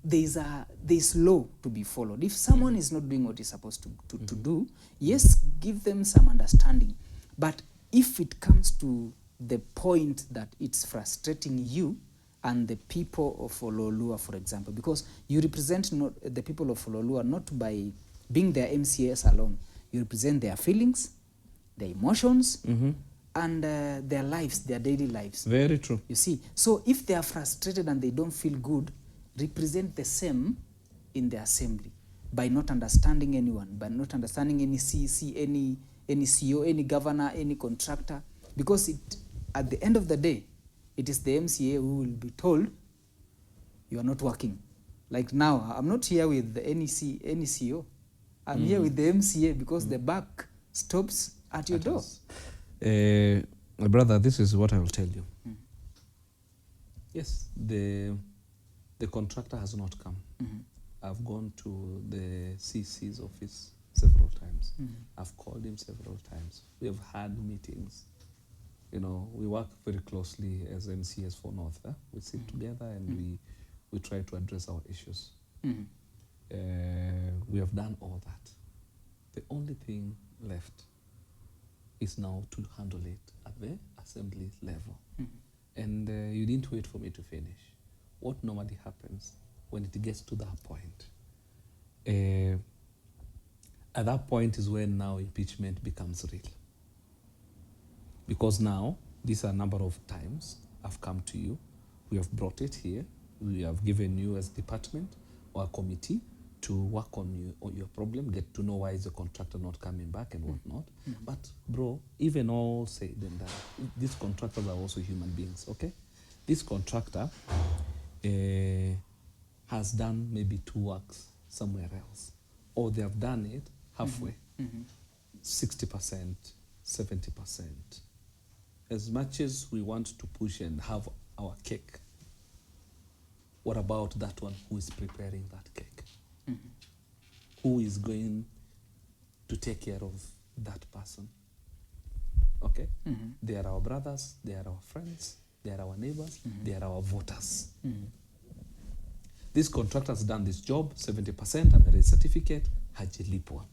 Speaker 1: There's law to be followed. If someone is not doing what he's supposed to do, yes, give them some understanding. But if it comes to the point that it's frustrating you and the people of Oloolua, for example, because you represent not the people of Oloolua not by being their MCAs alone. You represent their feelings, their emotions, and their lives, their daily lives.
Speaker 2: Very true.
Speaker 1: You see, so if they are frustrated and they don't feel good, represent the same in the assembly by not understanding anyone, by not understanding any CC, any CEO, any governor, any contractor, because at the end of the day, it is the MCA who will be told you are not working. Like now, I'm not here with any CEO. I'm here with the MCA because the buck stops at your door.
Speaker 2: My brother, this is what I will tell you. Yes, the contractor has not come. I've gone to the CC's office several times. I've called him several times. We have had meetings. You know, we work very closely as MCAs for North. We sit together and we try to address our issues. We have done all that. The only thing left is now to handle it at the assembly level. And you didn't wait for me to finish. What normally happens when it gets to that point? At that point is when now impeachment becomes real. Because now, these are a number of times I've come to you. We have brought it here. We have given you as department or a committee to work on your problem, get to know why is the contractor not coming back and whatnot. But bro, even all said and done, these contractors are also human beings, okay? This contractor has done maybe 2 works somewhere else, or they have done it halfway, 60%, 70%. As much as we want to push and have our cake, what about that one who is preparing that cake? Who is going to take care of that person? Okay? They are our brothers, they are our friends, they are our neighbors, they are our voters. This contractor has done this job, 70%, amerejea certificate, hajalipwa.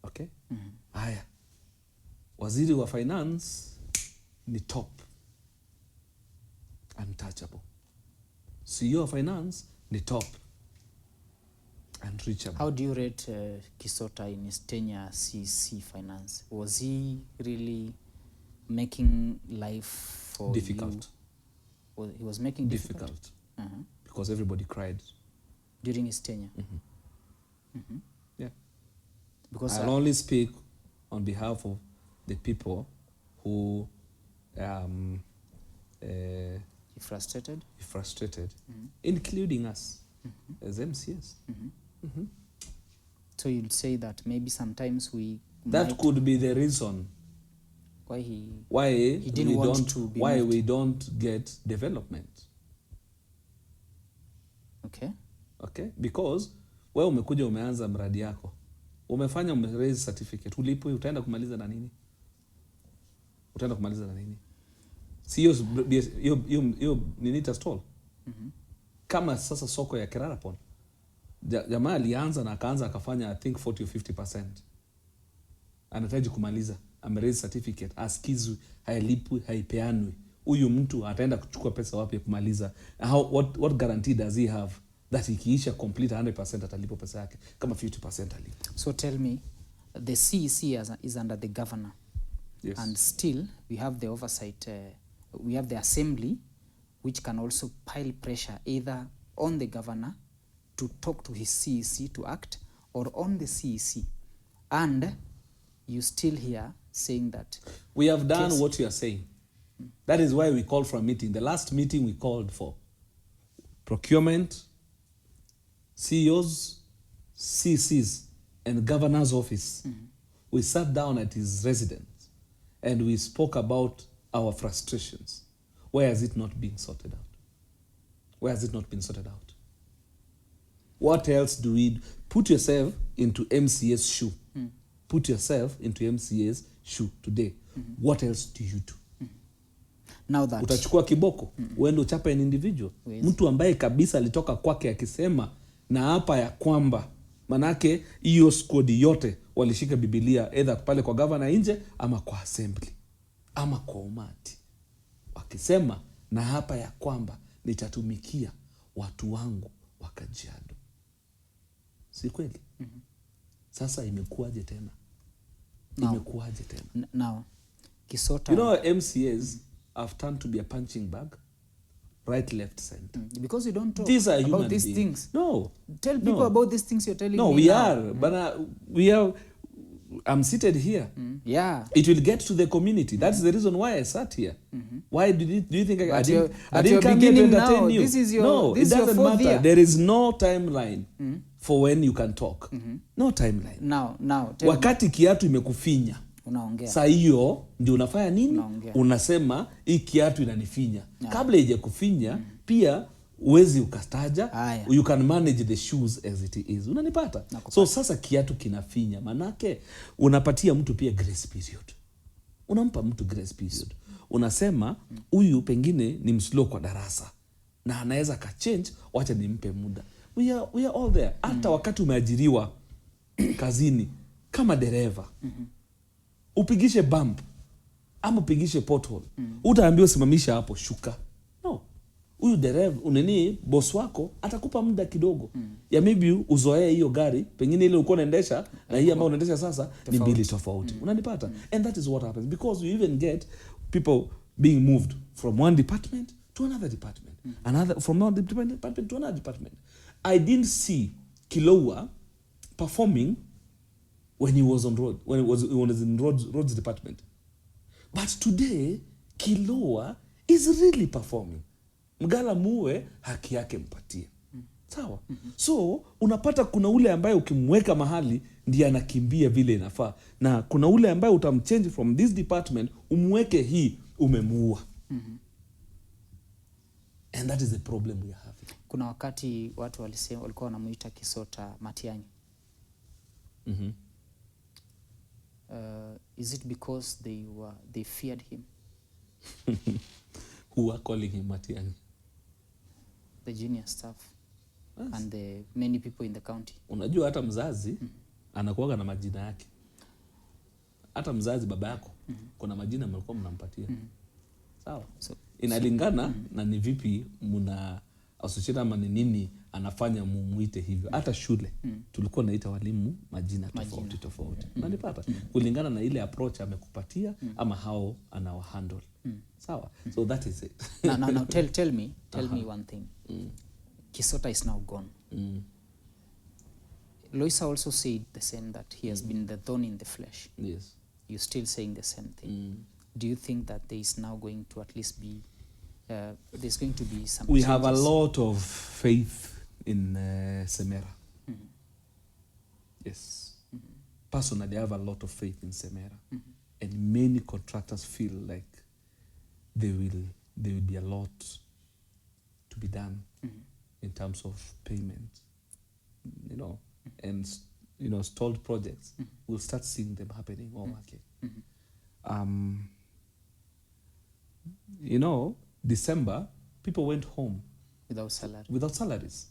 Speaker 2: Okay? Haya. Waziri wa finance ni top. Untouchable. CEO of finance ni top. Unreachable.
Speaker 1: How do you rate Kisota in his tenure as CC Finance? Was he really making life for
Speaker 2: difficult?
Speaker 1: He was making difficult.
Speaker 2: Because everybody cried
Speaker 1: during his tenure.
Speaker 2: Yeah.
Speaker 1: Because
Speaker 2: I'll only speak on behalf of the people who
Speaker 1: frustrated,
Speaker 2: including us. as MCS.
Speaker 1: So you'd say that maybe sometimes
Speaker 2: that could be the reason
Speaker 1: why
Speaker 2: why
Speaker 1: he didn't want to be
Speaker 2: why
Speaker 1: moved.
Speaker 2: we don't get development. Okay, because wewe umekuja umeanza mradi yako, umefanya raise certificate, ulipwe, utaenda kumaliza na nini? Si hiyo nini stall. Kama sasa soko ya Kirarapon, jamaa alianza na akaanza akafanya I think 40 or 50%. Anahitaji kumaliza, raise certificate, askizwe, hailipwi, haipeanwi. Huyu mtu ataenda kuchukua pesa wapi kumaliza? What guarantee does he have that ikiisha complete 100% atalipo pesa yake kama 50% alipo?
Speaker 1: So tell me, the CEC is under the governor.
Speaker 2: Yes.
Speaker 1: And still we have the oversight, we have the assembly, which can also pile pressure either on the governor to talk to his CEC to act, or on the CEC. And you still here saying that
Speaker 2: we have done what you are saying. That is why we called for a meeting. The last meeting we called for procurement, CEOs, CCs, and governor's office. We sat down at his residence and we spoke about our frustrations. Why has it not been sorted out? What else do we... Put yourself into MCA's shoe. Put yourself into MCA's shoe today. What else do you do?
Speaker 1: Now that
Speaker 2: utachukua kiboko uende uchape an individual, mtu ambaye kabisa alitoka kwake akisema na hapa ya kwamba, manake hiyo squad yote walishika Biblia either pale kwa governor nje ama kwa assembly ama kwa umati, wakisema na hapa ya kwamba nitatumikia watu wangu wa Kajiado. Si kweli? Sasa imekuaje tena?
Speaker 1: Now Kisota,
Speaker 2: you know, MCAs have turned to be a punching bag, right, left, center.
Speaker 1: Because you don't talk
Speaker 2: These are
Speaker 1: about these
Speaker 2: beings.
Speaker 1: things.
Speaker 2: No.
Speaker 1: Tell people about these things you're telling me.
Speaker 2: No, we
Speaker 1: now.
Speaker 2: are. But we are... I'm seated here.
Speaker 1: Yeah.
Speaker 2: It will get to the community. That's the reason why I sat here. Why do you think I didn't come here to entertain you?
Speaker 1: This is your,
Speaker 2: no,
Speaker 1: this
Speaker 2: it doesn't matter.
Speaker 1: year.
Speaker 2: There is no timeline for when you can talk. No timeline.
Speaker 1: Now,
Speaker 2: wakati kiatu imekufinya,
Speaker 1: unaongea.
Speaker 2: Saa hiyo ndio unafanya nini?
Speaker 1: Unaongea.
Speaker 2: Unasema hii kiatu inanifinya. Kabla ije kufinya, pia uwezi ukastaja. You can manage the shoes as it is. Unanipata? So sasa kiatu kinafinya, manake unapatia mtu pia grace period. Unampa mtu grace period. Unasema huyu pengine ni mslow kwa darasa na anaweza ka change, wacha nimpe muda. We are all there. Hata wakati umeajiriwa kazini kama dereva, upigishe bump ama upigishe pothole, utaambiwa simamisha hapo, shuka. No. Huyu dereva uneni boss wako atakupa muda kidogo. Ya maybe uzoee hiyo gari, pengine ile uko unaendesha na hii ambayo unaendesha sasa ni mbili tofauti. Unanipata? And that is what happens, because you even get people being moved from one department to another department. From one department to another department. I didn't see Oloolua performing when he was on road, when he was in roads department. But today, Oloolua is really performing. Mgala muwe haki yake mpatie. Sawa? So, unapata kuna ule ambaye ukimweka mahali ndiye anakimbia vile inafaa. Na kuna ule ambaye utamchange from this department, umweke hii, umemuua. And that is the problem we are having.
Speaker 1: Kuna wakati watu walikuwa wanamuita Kisota Matiang'i. Is it because they feared him?
Speaker 2: Who are calling him Matiang'i?
Speaker 1: The junior staff. Yes. And the many people in the county.
Speaker 2: Unajua hata mzazi anakuwaga na majina yake. Hata mzazi baba yako kuna majina mlikuwa mnampatia. Sawa? So, inalingana na ni vipi mna associate ama ni nini anafanya mumuite hivyo. Hata shule tulikuwa naita walimu majina tofauti. Unanipata? Kulingana na ile approach amekupatia ama how anawa handle. Sawa? So that is it.
Speaker 1: Now tell me one thing. Kisota is now gone. Loisa also said the same, that he has been the thorn in the flesh.
Speaker 2: Yes.
Speaker 1: You're still saying the same thing. Do you think that there is now going to at least be there's going to be some
Speaker 2: we
Speaker 1: changes?
Speaker 2: have a lot of faith in Semera. Yes. Personally, I have a lot of faith in Semera. And many contractors feel like there will be a lot to be done in terms of payment, and stalled projects. We'll start seeing them happening or working. December, people went home
Speaker 1: without salary.
Speaker 2: Without salaries.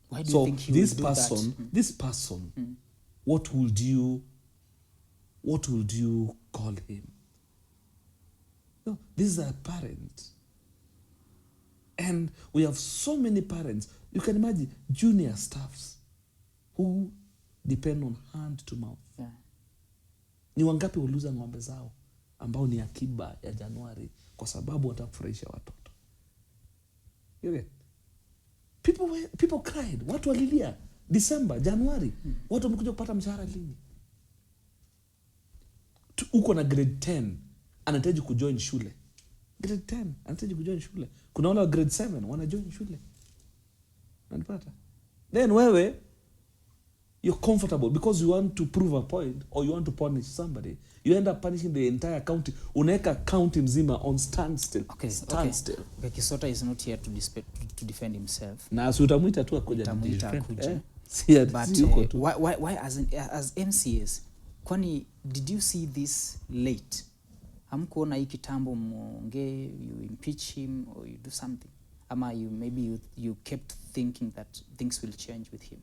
Speaker 1: Why do you think he will do
Speaker 2: this person, what would you call him? No, this is a parent. And we have so many parents. You can imagine junior staffs who depend on hand to mouth.
Speaker 1: Yeah.
Speaker 2: Ni wangapi waliuza ng'ombe zao ambao ni akiba ya Januari kwa sababu watakufurahisha watoto. People cried. Watu walilia December, January. Watu wamekuja kupata mshahara lini? Uko na grade 10 anahitaji kujoin shule. Grade 10 anahitaji kujoin shule. Kuna wale wa grade 7 wana join shule. Unanipata? Then wewe you're comfortable because you want to prove a point or you want to punish somebody. You end up punishing the entire county. Unaweka county mzima on standstill.
Speaker 1: Okay. Kisota is not here to defend himself.
Speaker 2: Na utamwita tu akuja
Speaker 1: akuje. But why as MCAs, kwani did you see this late? Hamkuona hii kitambo muongee, you impeach him or you do something? Ama you kept thinking that things will change with him?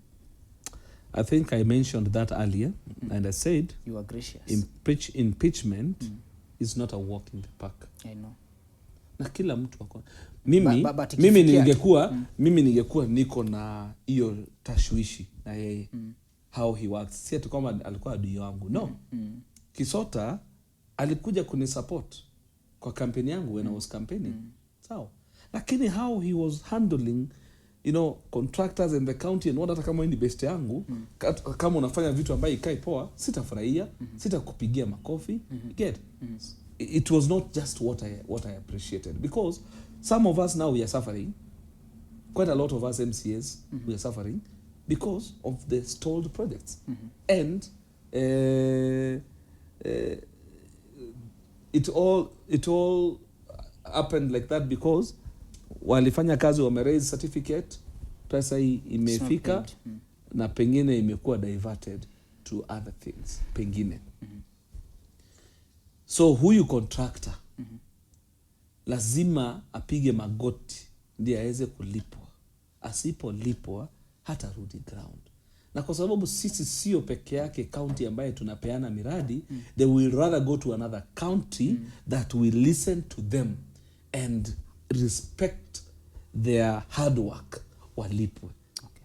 Speaker 2: I think I mentioned that earlier, and I said
Speaker 1: you are gracious.
Speaker 2: Impeachment is not a walk in the park.
Speaker 1: I know.
Speaker 2: Na kila mtu wako. Mimi ningekuwa niko na hiyo tashwishi na yeye. How he works. Si ati kama alikuwa adui wangu. No. Kisota alikuja kunisupport kwa kampeni yangu when I was campaigning. Sawa. Lakini how he was handling contractors in the county and hata kama ni best yangu, kama unafanya vitu ambaye ikai poa, sitafurahia, sitakupigia makofi. Get? It was not just what I appreciated, because some of us now we are suffering. Quite a lot of us MCAs we are suffering because of the stalled projects. And it all happened like that because walifanya kazi wameraise certificate, pesa hii imefika na pengine imekuwa diverted to other things pengine. So huyu contractor lazima apige magoti ndiye aweze kulipwa. Asipolipwa hata rudi ground. Na kwa sababu sisi sio peke yake county ambaye tunapeana miradi, they will rather go to another county that will listen to them and respect their hard work, walipwe. Okay.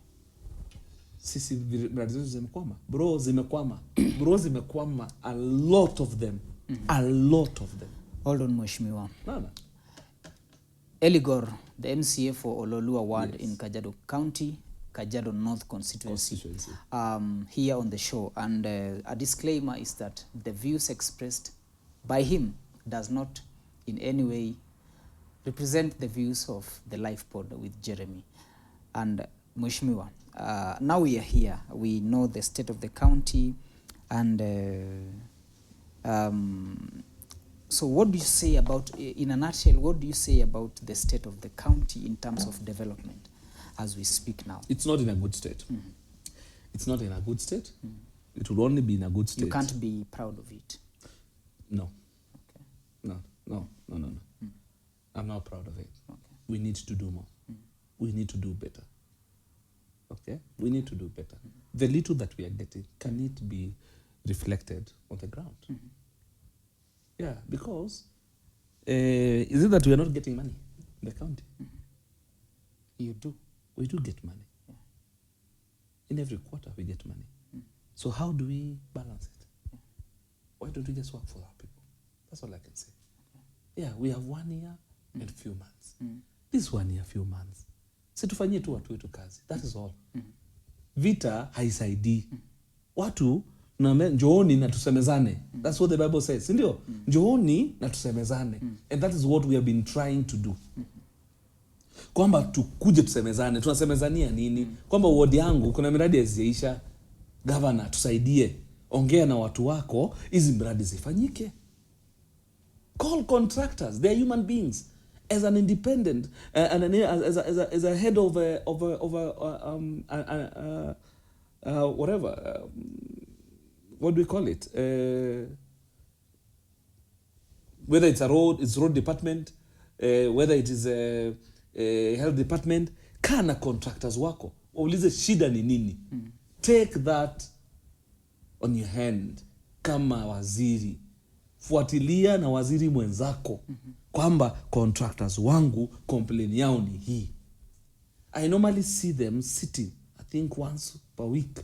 Speaker 2: Sisi miradi zetu zimekwama. Bro zimekwama. A lot of them. A lot of them.
Speaker 1: Hold on, Mheshimiwa.
Speaker 2: Nana.
Speaker 1: Eligor, the MCA for Oloolua ward in Kajiado County, Kajiado North constituency. Here on the show. And a disclaimer is that the views expressed by him does not in any way represent the views of the Lifepod with Jeremy. And Mheshimiwa, now we are here. We know the state of the county. And so what do you say about, in a nutshell, what do you say about the state of the county in terms of development as we speak now?
Speaker 2: It's not in a good state. It's not in a good state. It will only be in a good state.
Speaker 1: You can't be proud of it.
Speaker 2: No.
Speaker 1: Okay.
Speaker 2: No. I'm not proud of it.
Speaker 1: Okay.
Speaker 2: We need to do more. We need to do better. Okay? We need to do better. The little that we are getting, can it be reflected on the ground? Yeah, because is it that we are not getting money in the county?
Speaker 1: You do.
Speaker 2: We do get money.
Speaker 1: Yeah.
Speaker 2: In every quarter we get money. So how do we balance it?
Speaker 1: Yeah.
Speaker 2: Why don't we just work for our people? That's all I can say. Okay. Yeah, we have 1 year and few months. This 1 year, few months. Situfanyie tu watu wetu kazi. That is all. Vita haisaidii. Watu njooni na tusemezane. That's what the Bible says. Ndio? Njooni na tusemezane. And that is what we have been trying to do. kwamba tukuje tusemezane. Tunasemezania nini? Kwamba ward yangu kuna miradi hazijaisha, governor tusaidie, ongea na watu wako hizi miradi zifanyike. Call contractors, they are human beings. As an independent as a head of whatever, what do we call it, whether it's road department, whether it is a health department, kana contractors wako waulize shida ni nini. Take that on your hand kama waziri, fuatilia na waziri mwenzako kwamba contractors wangu complain yao ni hii. I normally see them sitting, I think once per week,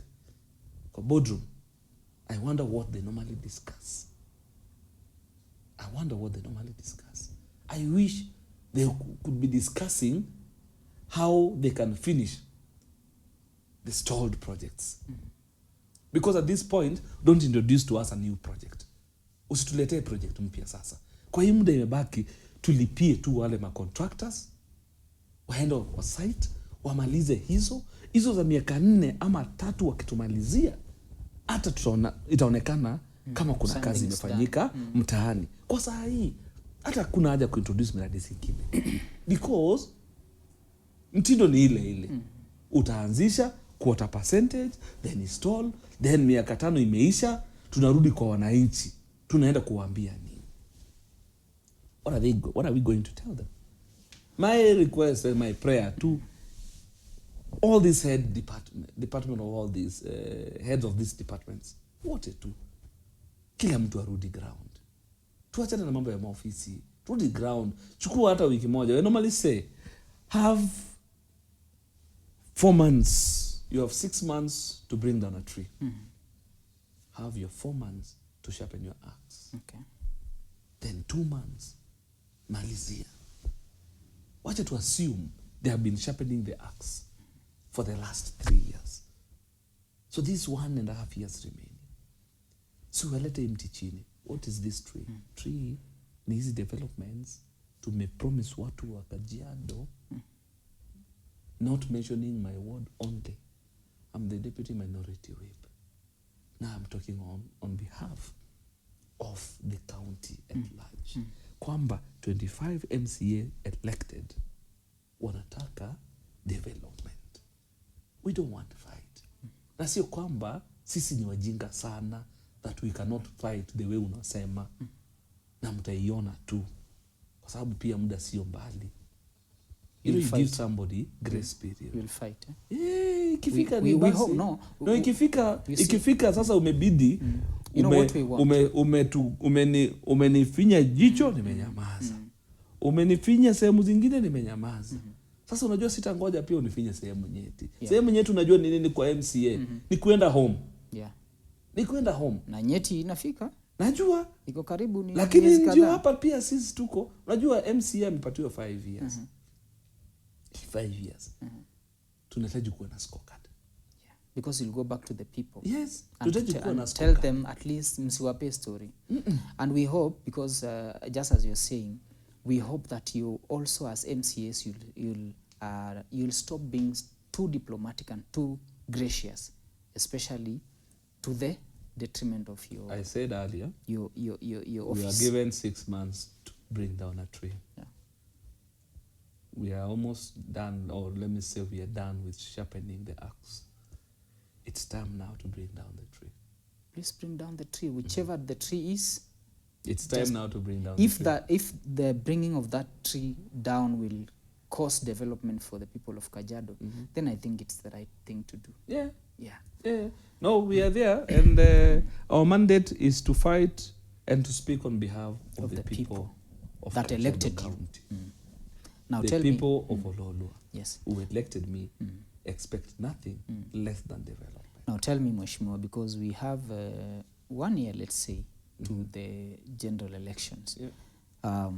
Speaker 2: kwa boardroom. I wonder what they normally discuss. I wish they could be discussing how they can finish the stalled projects. Because at this point, don't introduce to us a new project. Usituletee project mpya sasa. Kwa hii muda imebaki, tulipie tu wale ma contractors, waende wa site, wamalize hizo za miaka 4 ama 3 wakitumalizia. Hata itaonekana kama kuna kazi imefanyika mtaani. Kwa saa hii, hata kuna haja kuintroduce miradi zingine. Because mtindo ni ile. Utaanzisha quarter percentage, then install, then miaka 5 imeisha, tunarudi kwa wananchi. Tunaenda kuwaambia nini? What are we going to tell them? My request and my prayer to all these department of all these heads of these departments, wote tu, kila mtu arudi ground. Tuachane na mambo ya maofisi, rudi ground. Chukua hata wiki moja. We normally say have 4 months. You have 6 months to bring down a tree. Have your 4 months to sharpen your axe.
Speaker 1: Okay.
Speaker 2: Then 2 months, malizia. Wacha to assume they have been sharpening the axe for the last 3 years. So this 1.5 years remaining. So walete mti chini. What is this tree? Tree ni hizi developments tumepromise watu wa Kajiado, not mentioning my word only. I'm the deputy minority whip. Now I'm talking on behalf of the county at large. Kwamba 25 MCA elected wanataka development. We don't want to fight. Na sio kwamba sisi ni wajinga sana that we cannot fight the way unasema. Na mtaiona tu. Kwa sababu pia muda sio mbali. You give somebody grace period.
Speaker 1: We'll fight.
Speaker 2: Ikifika
Speaker 1: we hope, no.
Speaker 2: Ikifika sasa umebidi,
Speaker 1: you know what we want.
Speaker 2: Umenifinya jicho, nimenyamaza. Umenifinya sehemu zingine, nimenyamaza. Sasa unajua sitangoja pia unifinye sehemu nyeti. Sehemu nyeti unajua ni nini kwa MCA? Ni kuenda home. Ni kuenda home.
Speaker 1: Na nyeti inafika.
Speaker 2: Najua.
Speaker 1: Iko karibu ni.
Speaker 2: Lakini ndio hapa pia sisi tuko. Unajua MCA amepatiwa 5 years. 5 years. Tunahitaji kuwa na scorecard.
Speaker 1: Because you'll go back to the people.
Speaker 2: Yes.
Speaker 1: And tell them at least msiwape story. And we hope, because just as you're saying, we hope that you also as MCAs you'll stop being too diplomatic and too gracious, especially to the detriment of your.
Speaker 2: I said earlier.
Speaker 1: Your office.
Speaker 2: We are given 6 months to bring down a tree. We are almost done, or let me say we are done with sharpening the axe. It's time now to bring down the tree.
Speaker 1: Please bring down the tree, whichever the tree is.
Speaker 2: It's time now to bring down the tree.
Speaker 1: If the bringing of that tree down will cause development for the people of Kajiado, then I think it's the right thing to do. Yeah.
Speaker 2: No, we are there, and our mandate is to fight and to speak on behalf of the people of
Speaker 1: that
Speaker 2: Kajiado
Speaker 1: elected
Speaker 2: County.
Speaker 1: you. Now
Speaker 2: the
Speaker 1: tell
Speaker 2: people of Oloolua,
Speaker 1: yes,
Speaker 2: who elected me, expect nothing less than development.
Speaker 1: Now tell me, Mheshimiwa, because we have 1 year, let's say, to the general elections. Are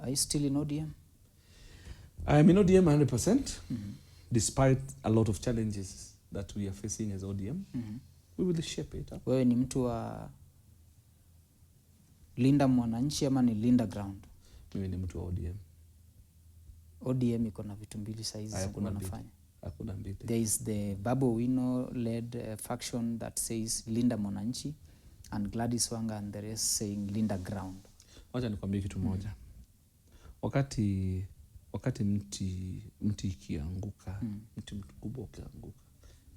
Speaker 1: you still in ODM?
Speaker 2: I am in ODM 100%, despite a lot of challenges that we are facing as ODM. We will shape it up.
Speaker 1: Wewe ni mtu wa linda mwananchi ama ni linda ground?
Speaker 2: Mimi ni mtu wa ODM.
Speaker 1: ODM iko na vitu mbili saizi wanafanya.
Speaker 2: Hakuna mbili.
Speaker 1: There is the Babu Owino led faction that says Linda Mwananchi, and Gladys Wanga and the rest saying Linda Ground.
Speaker 2: Wacha nikwambie kitu moja. Wakati mti ikianguka, mti mkubwa ukianguka,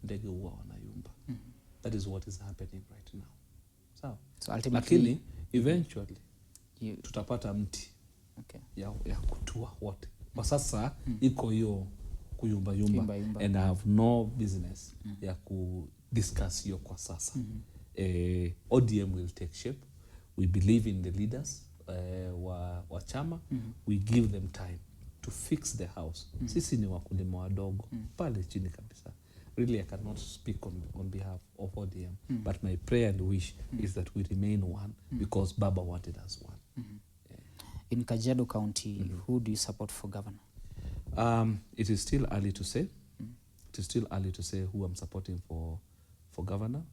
Speaker 2: ndege huwa wanayumba. That is what is happening right now. So ultimately, lakini eventually tutapata mti ya kutua wote. Kwa sasa iko hiyo kuyumba yumba, and I have no business ya ku discuss hiyo kwa sasa. ODM will take shape. We believe in the leaders wa chama. We give them time to fix the house. Sisi ni wakulima wadogo pale chini kabisa. Really, I cannot speak on behalf of ODM, but my prayer and wish is that we remain one, because Baba wanted us one.
Speaker 1: In Kajiado County, who do you support for governor?
Speaker 2: It is still early to say. It is still early to say who I'm supporting for governor.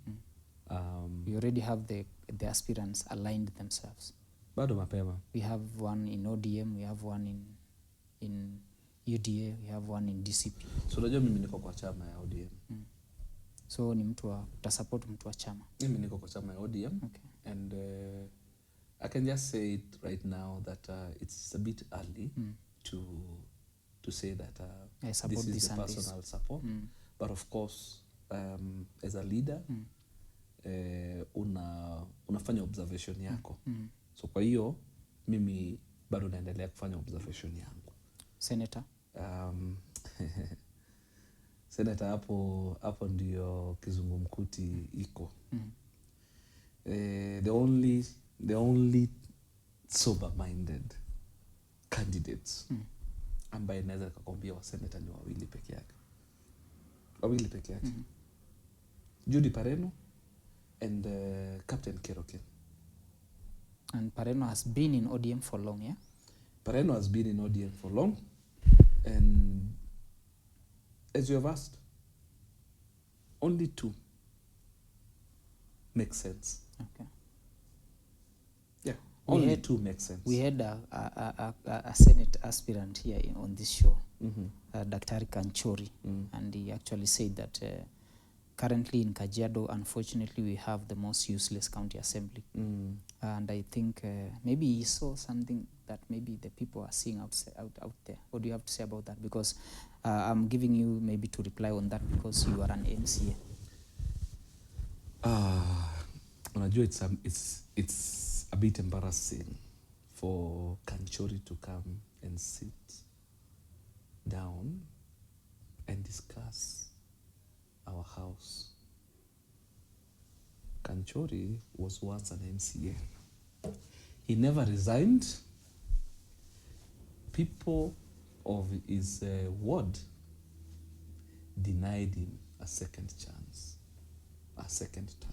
Speaker 1: You already have the aspirants aligned themselves.
Speaker 2: Bado mapema.
Speaker 1: We have one in ODM, we have one in UDA, we have one in DCP.
Speaker 2: So unajua mimi niko kwa chama ya ODM.
Speaker 1: So ni utasupport mtu wa chama.
Speaker 2: Mimi niko kwa chama ya ODM.
Speaker 1: Okay.
Speaker 2: And I can just say it right now that it's a bit early to say that this is the person I'll support. But of course, as a leader, unafanya observation yako. So kwa hiyo mimi bado naendelea kufanya observation yangu.
Speaker 1: Senator?
Speaker 2: Senator hapo ndio kizungumkuti iko. The only sober-minded candidates ambaye naweza kukwambia wa senator ni wawili peke yake. Judy Pareno and Captain Keroken.
Speaker 1: And Pareno has been in ODM for long, yeah?
Speaker 2: Pareno has been in ODM for long, and as you have asked, only two make sense.
Speaker 1: Okay.
Speaker 2: Yeah, only two make sense.
Speaker 1: We had a Senate aspirant here on this show, Dr. Kanchori, and he actually said that currently in Kajiado, unfortunately, we have the most useless county assembly. And I think maybe he saw something that maybe the people are seeing out there. What do you have to say about that? Because I'm giving you maybe to reply on that because you are an MCA.
Speaker 2: Unajua it's a bit embarrassing for Kanchori to come and sit down and discuss our house. Kanchori was once an MCA. He never resigned. People of his ward denied him a second chance, a second term.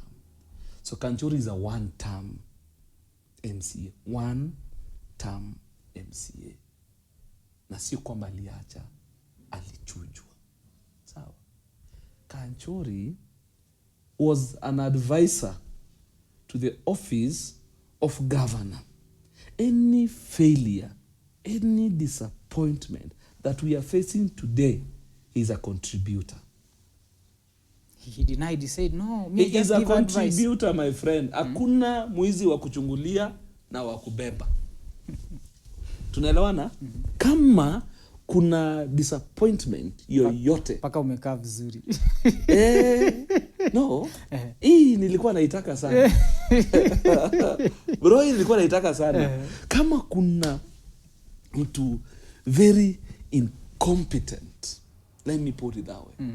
Speaker 2: So Kanchori is a one-term MCA. One-term MCA. Na sio kwamba aliacha, alichujwa. Sawa. Kanchori was an advisor to the office of governor. Any failure, any disappointment that we are facing today, he is a contributor.
Speaker 1: He denied, he said, no,
Speaker 2: me he is a contributor, advice. My friend. Hakuna mwizi wa kuchungulia na wa kubeba. Tunaelewana? Kama kuna disappointment yoyote.
Speaker 1: Paka umekaa vizuri.
Speaker 2: No. Hii nilikuwa naitaka sana. Bro, hii nilikuwa naitaka sana. Kama kuna mtu very incompetent, let me put it that way.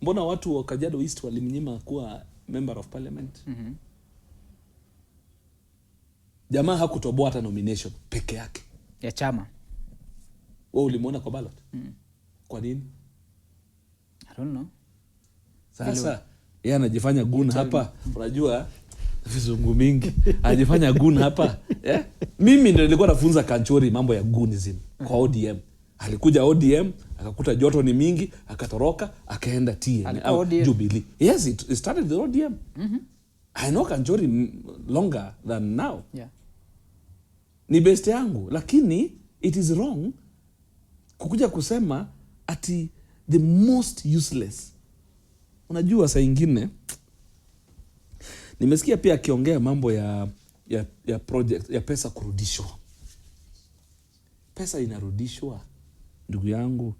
Speaker 2: Mbona watu wa Kajiado East walimnyima kuwa member of parliament? Jamaa hakutoboa hata nomination peke yake
Speaker 1: ya chama.
Speaker 2: Wewe ulimuona kwa ballot? Kwa nini?
Speaker 1: I don't know.
Speaker 2: Sasa yeye anajifanya gun hapa. Unajua vizungu mingi. Anajifanya gun hapa. Mimi ndio nilikuwa nafunza Kanchori mambo ya gunism kwa ODM. Alikuja ODM, akakuta joto ni mingi, akatoroka, akaenda TM au Jubilee. Yes, it started the ODM. I know Kanchori longer than now.
Speaker 1: Yeah.
Speaker 2: Ni best yangu, lakini it is wrong kukuja kusema ati the most useless. Unajua saa ingine nimesikia pia akiongea mambo ya project ya pesa kurudishwa. Pesa inarudishwa ndugu yangu.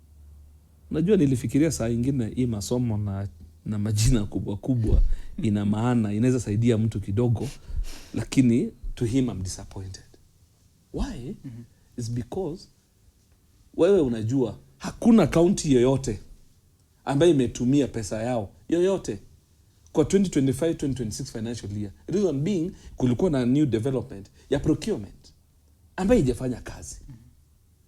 Speaker 2: Unajua nilifikiria saa ingine hii masomo na majina kubwa kubwa ina maana, inaweza saidia mtu kidogo, lakini to him I'm disappointed. Why? Is because wewe unajua hakuna county yoyote ambayo imetumia pesa yao yoyote kwa 2025-2026 financial year. Reason being kulikuwa na new development ya procurement ambayo haijafanya kazi.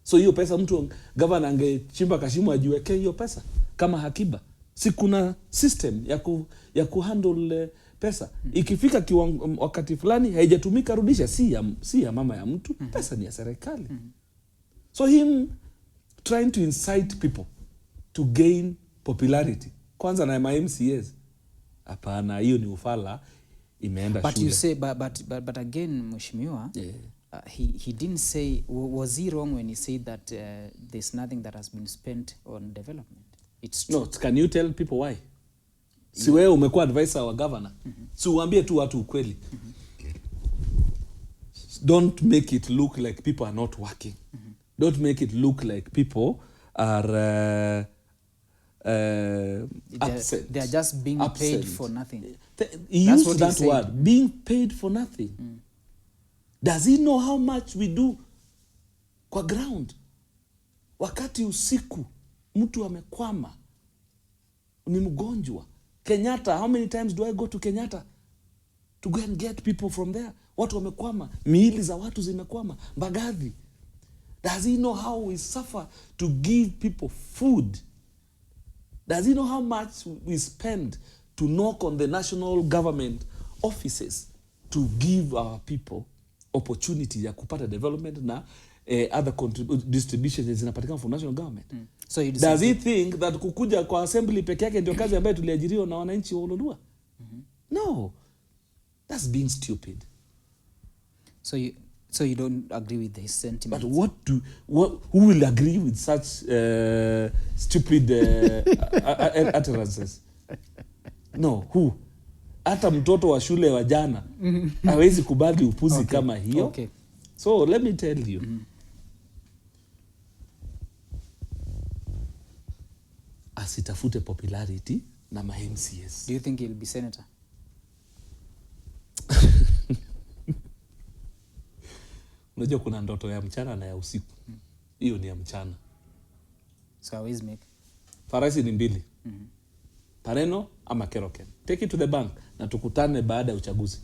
Speaker 2: So hiyo pesa mtu governor angechimba kashimo ajiweke hiyo pesa kama hakiba. Si kuna system ya kuhandle pesa. Ikifika wakati fulani haijatumika rudisha, si ya mama ya mtu, pesa ni ya serikali. So him trying to incite people to gain popularity kwanza na MCAs, hapana, hiyo ni ufala, imeenda shule.
Speaker 1: But you say but again mheshimiwa, he didn't say, was he wrong when he said that there's nothing that has been spent on development? It's true.
Speaker 2: No, can you tell people why? Si wewe umekuwa advisor wa governor. Si uambie tu watu ukweli. Don't make it look like people are not working. Don't make it look like people are absent.
Speaker 1: They are just being paid for nothing.
Speaker 2: He used that word, being paid for nothing. Does he know how much we do kwa ground? Wakati usiku mtu amekwama, ni mgonjwa. Kenyatta, how many times do I go to Kenyatta to go and get people from there? Watu wamekwama, miili za watu zimekwama, Mbagathi. Does he know how we suffer to give people food? Does he know how much we spend to knock on the national government offices to give our people opportunity ya kupata development na other distributions zinapatikana from national government?
Speaker 1: So
Speaker 2: does he think that kukuja kwa assembly peke yake ndio kazi ambayo tuliajiriwa na wananchi wa Oloolua? No. That's being stupid.
Speaker 1: So you don't agree with his sentiments?
Speaker 2: But who will agree with such stupid utterances? No, who? Hata mtoto wa shule wa jana hawezi kubali upuzi kama hiyo.
Speaker 1: Okay.
Speaker 2: So let me tell you. Asitafute popularity na ma MCAs.
Speaker 1: Do you think he'll be senator?
Speaker 2: Unajua kuna ndoto ya mchana na ya usiku. Hiyo ni ya mchana.
Speaker 1: So always make.
Speaker 2: Farasi ni mbili. Pareno ama Keroken. Take it to the bank na tukutane baada ya uchaguzi.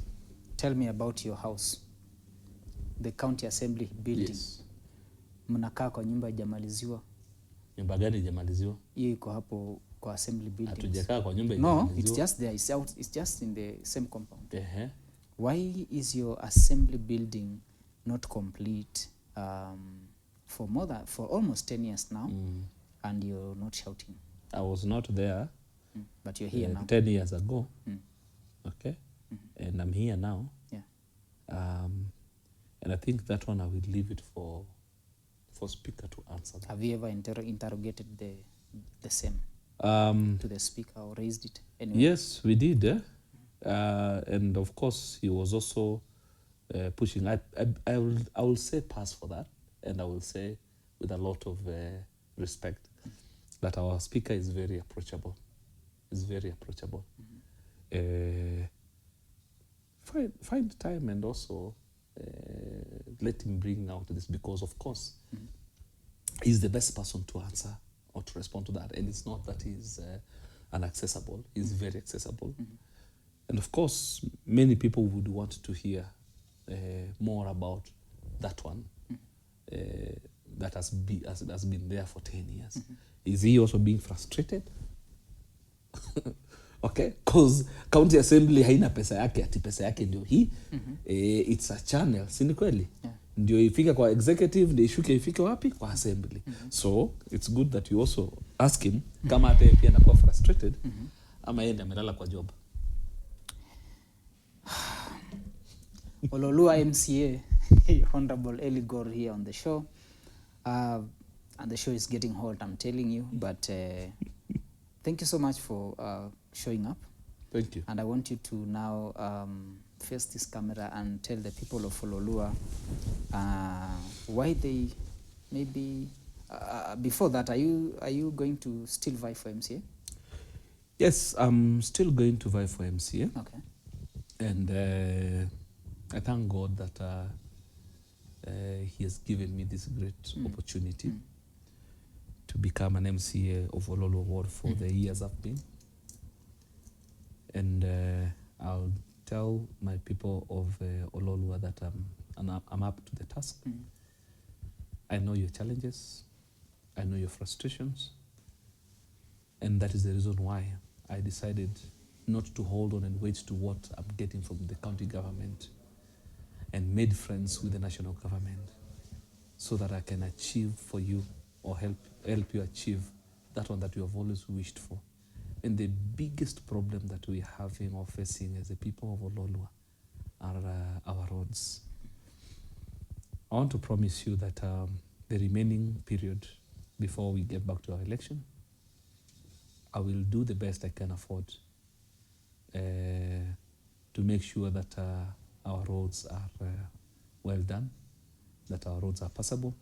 Speaker 1: Tell me about your house. The county assembly building.
Speaker 2: Yes.
Speaker 1: Mnakaa kwa nyumba haijamaliziwa.
Speaker 2: Nyumba gani haijamaliziwa?
Speaker 1: Hiyo iko hapo kwa assembly building.
Speaker 2: Hatujakaa kwa nyumba haijamaliziwa.
Speaker 1: No, it's just there. It's just in the same compound.
Speaker 2: Why
Speaker 1: is your assembly building not complete for almost 10 years now, and you're not shouting?
Speaker 2: I was not there,
Speaker 1: but you're here now.
Speaker 2: 10 years ago. Okay. And I'm here now.
Speaker 1: Yeah.
Speaker 2: And I think that one I will leave it for speaker to answer that.
Speaker 1: Have you ever interrogated the same to the speaker or raised it anyway?
Speaker 2: Yes, we did. And of course, he was also pushing. I will say pass for that, and I will say with a lot of respect that our speaker is very approachable. Is very approachable. Find time and also let him bring out this, because of course he's the best person to answer or to respond to that. And it's not that he's inaccessible. He's very accessible. And of course, many people would want to hear more about that one that has been there for 10 years. Is he also being frustrated? Okay, because county assembly haina pesa yake, ati pesa yake ndio hii. It's a channel, si ni kweli? Ndio ifike kwa executive, ndio ifike wapi? Kwa assembly. So it's good that you also ask him kama hata pia anakuwa frustrated ama yeye ndiye amelala kwa job.
Speaker 1: Oloolua MCA, Honorable Eli Gor here on the show. And the show is getting hot, I'm telling you. But thank you so much for showing up.
Speaker 2: Thank you.
Speaker 1: And I want you to now face this camera and tell the people of Oloolua why they maybe... before that, are you going to still vie for MCA?
Speaker 2: Yes, I'm still going to vie for MCA.
Speaker 1: Okay.
Speaker 2: And I thank God that He has given me this great opportunity to become an MCA of Oloolua Ward for the years I've been. And I'll tell my people of Oloolua that I'm up to the task. I know your challenges. I know your frustrations. And that is the reason why I decided not to hold on and wait to what I'm getting from the county government, and made friends with the national government so that I can achieve for you, or help you achieve that one that you have always wished for. And the biggest problem that we are having or facing as the people of Oloolua are our roads. I want to promise you that the remaining period before we get back to our election, I will do the best I can afford to make sure that our roads are well done, that our roads are passable.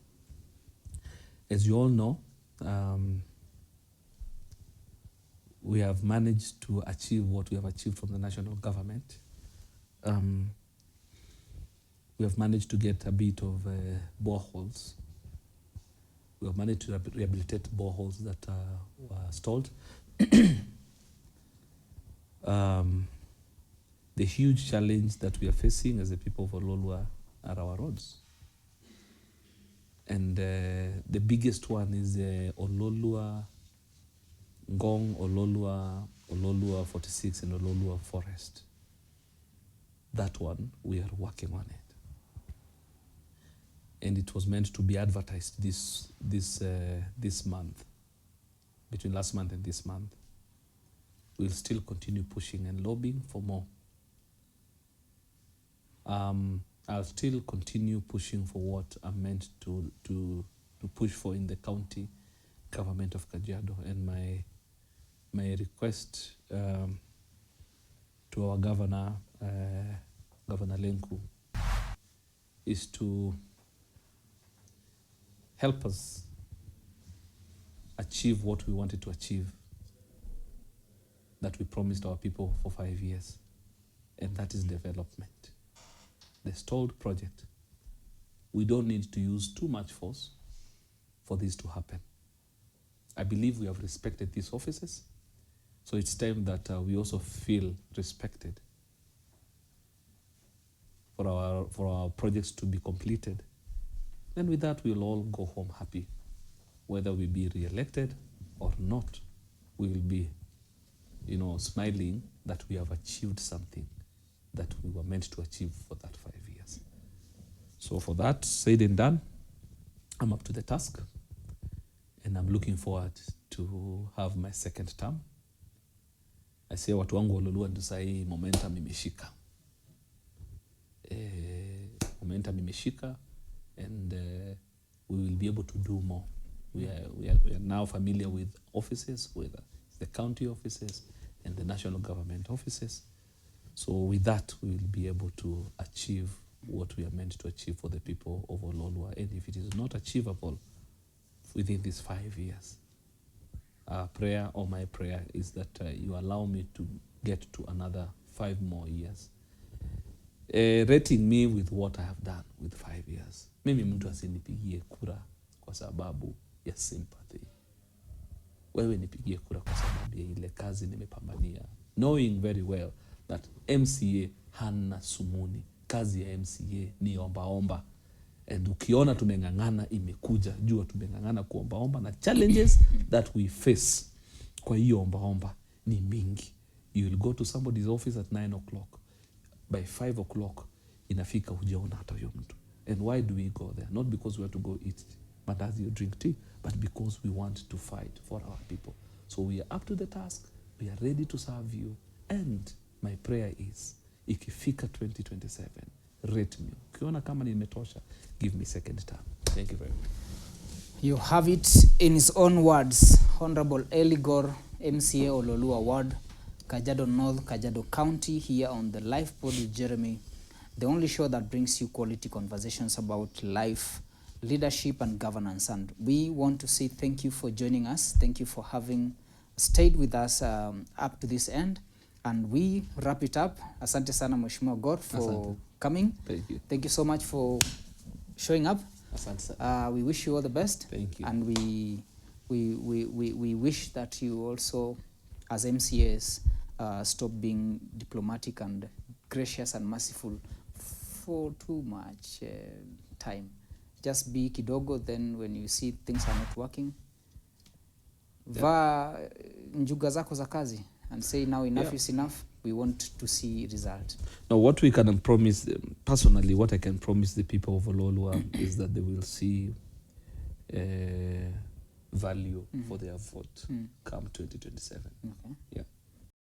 Speaker 2: As you all know, we have managed to achieve what we have achieved from the national government. We have managed to get a bit of boreholes. We have managed to rehabilitate boreholes that were stalled. The huge challenge that we are facing as the people of Oloolua are our roads. And the biggest one is Oloolua Ngong, Oloolua 46, and Oloolua Forest. That one, we are working on it. And it was meant to be advertised this month, between last month and this month. We'll still continue pushing and lobbying for more. I'll still continue pushing for what I'm meant to push for in the county government of Kajiado. And my request to our governor, Governor Lenku, is to help us achieve what we wanted to achieve, that we promised our people for 5 years, and that is development. The stalled project. We don't need to use too much force for this to happen. I believe we have respected these offices, so it's time that we also feel respected for our projects to be completed. Then with that, we'll all go home happy. Whether we be re-elected or not, we will be, smiling that we have achieved something that we were meant to achieve for that 5 years. So for that said and done, I'm up to the task, and I'm looking forward to have my second term. I say watu wangu Oloolua ndio sahi momentum imeshika. Momentum imeshika, and we will be able to do more. We are now familiar with offices, with the county offices and the national government offices. So with that, we will be able to achieve what we are meant to achieve for the people of Oloolua. And if it is not achievable within these 5 years, our prayer, or my prayer, is that you allow me to get to another 5 more years. Rating me with what I have done with 5 years. Mimi mtu asinipigie kura kwa sababu ya sympathy. Wewe nipigie kura kwa sababu ya ile kazi nimepambania. Knowing very well that MCA hana sumuni. Kazi ya MCA ni omba. And ukiona tumengangana imekuja, jua tumengangana kuomba, na challenges that we face kwa hiyo omba ni mingi. You will go to somebody's office at 9 o'clock. By 5 o'clock, inafika hujaona hata huyo mtu. And why do we go there? Not because we have to go eat mandazi or drink tea, but because we want to fight for our people. So we are up to the task. We are ready to serve you. And my prayer is, ikifika 2027, rate me. Ukiona kama nimetosha, give me second term. Thank you very much.
Speaker 1: You have it in his own words. Honorable Eligor, MCA Oloolua Ward, Kajiado North, Kajiado County, here on the Lifepod with Jeremy, the only show that brings you quality conversations about life, leadership, and governance. And we want to say thank you for joining us. Thank you for having stayed with us up to this end. And we wrap it up. Asante sana Mheshimiwa Gor for coming.
Speaker 2: Thank you.
Speaker 1: Thank you so much for showing up. We wish you all the best.
Speaker 2: Thank you.
Speaker 1: And we wish that you also, as MCAs, stop being diplomatic and gracious and merciful for too much time. Just be kidogo, then when you see things are not working, va njuga zako za kazi and say now enough is enough. We want to see results.
Speaker 2: Now, what we can promise, personally, what I can promise the people of Oloolua is that they will see value for their vote come 2027.
Speaker 1: Okay.
Speaker 2: Yeah.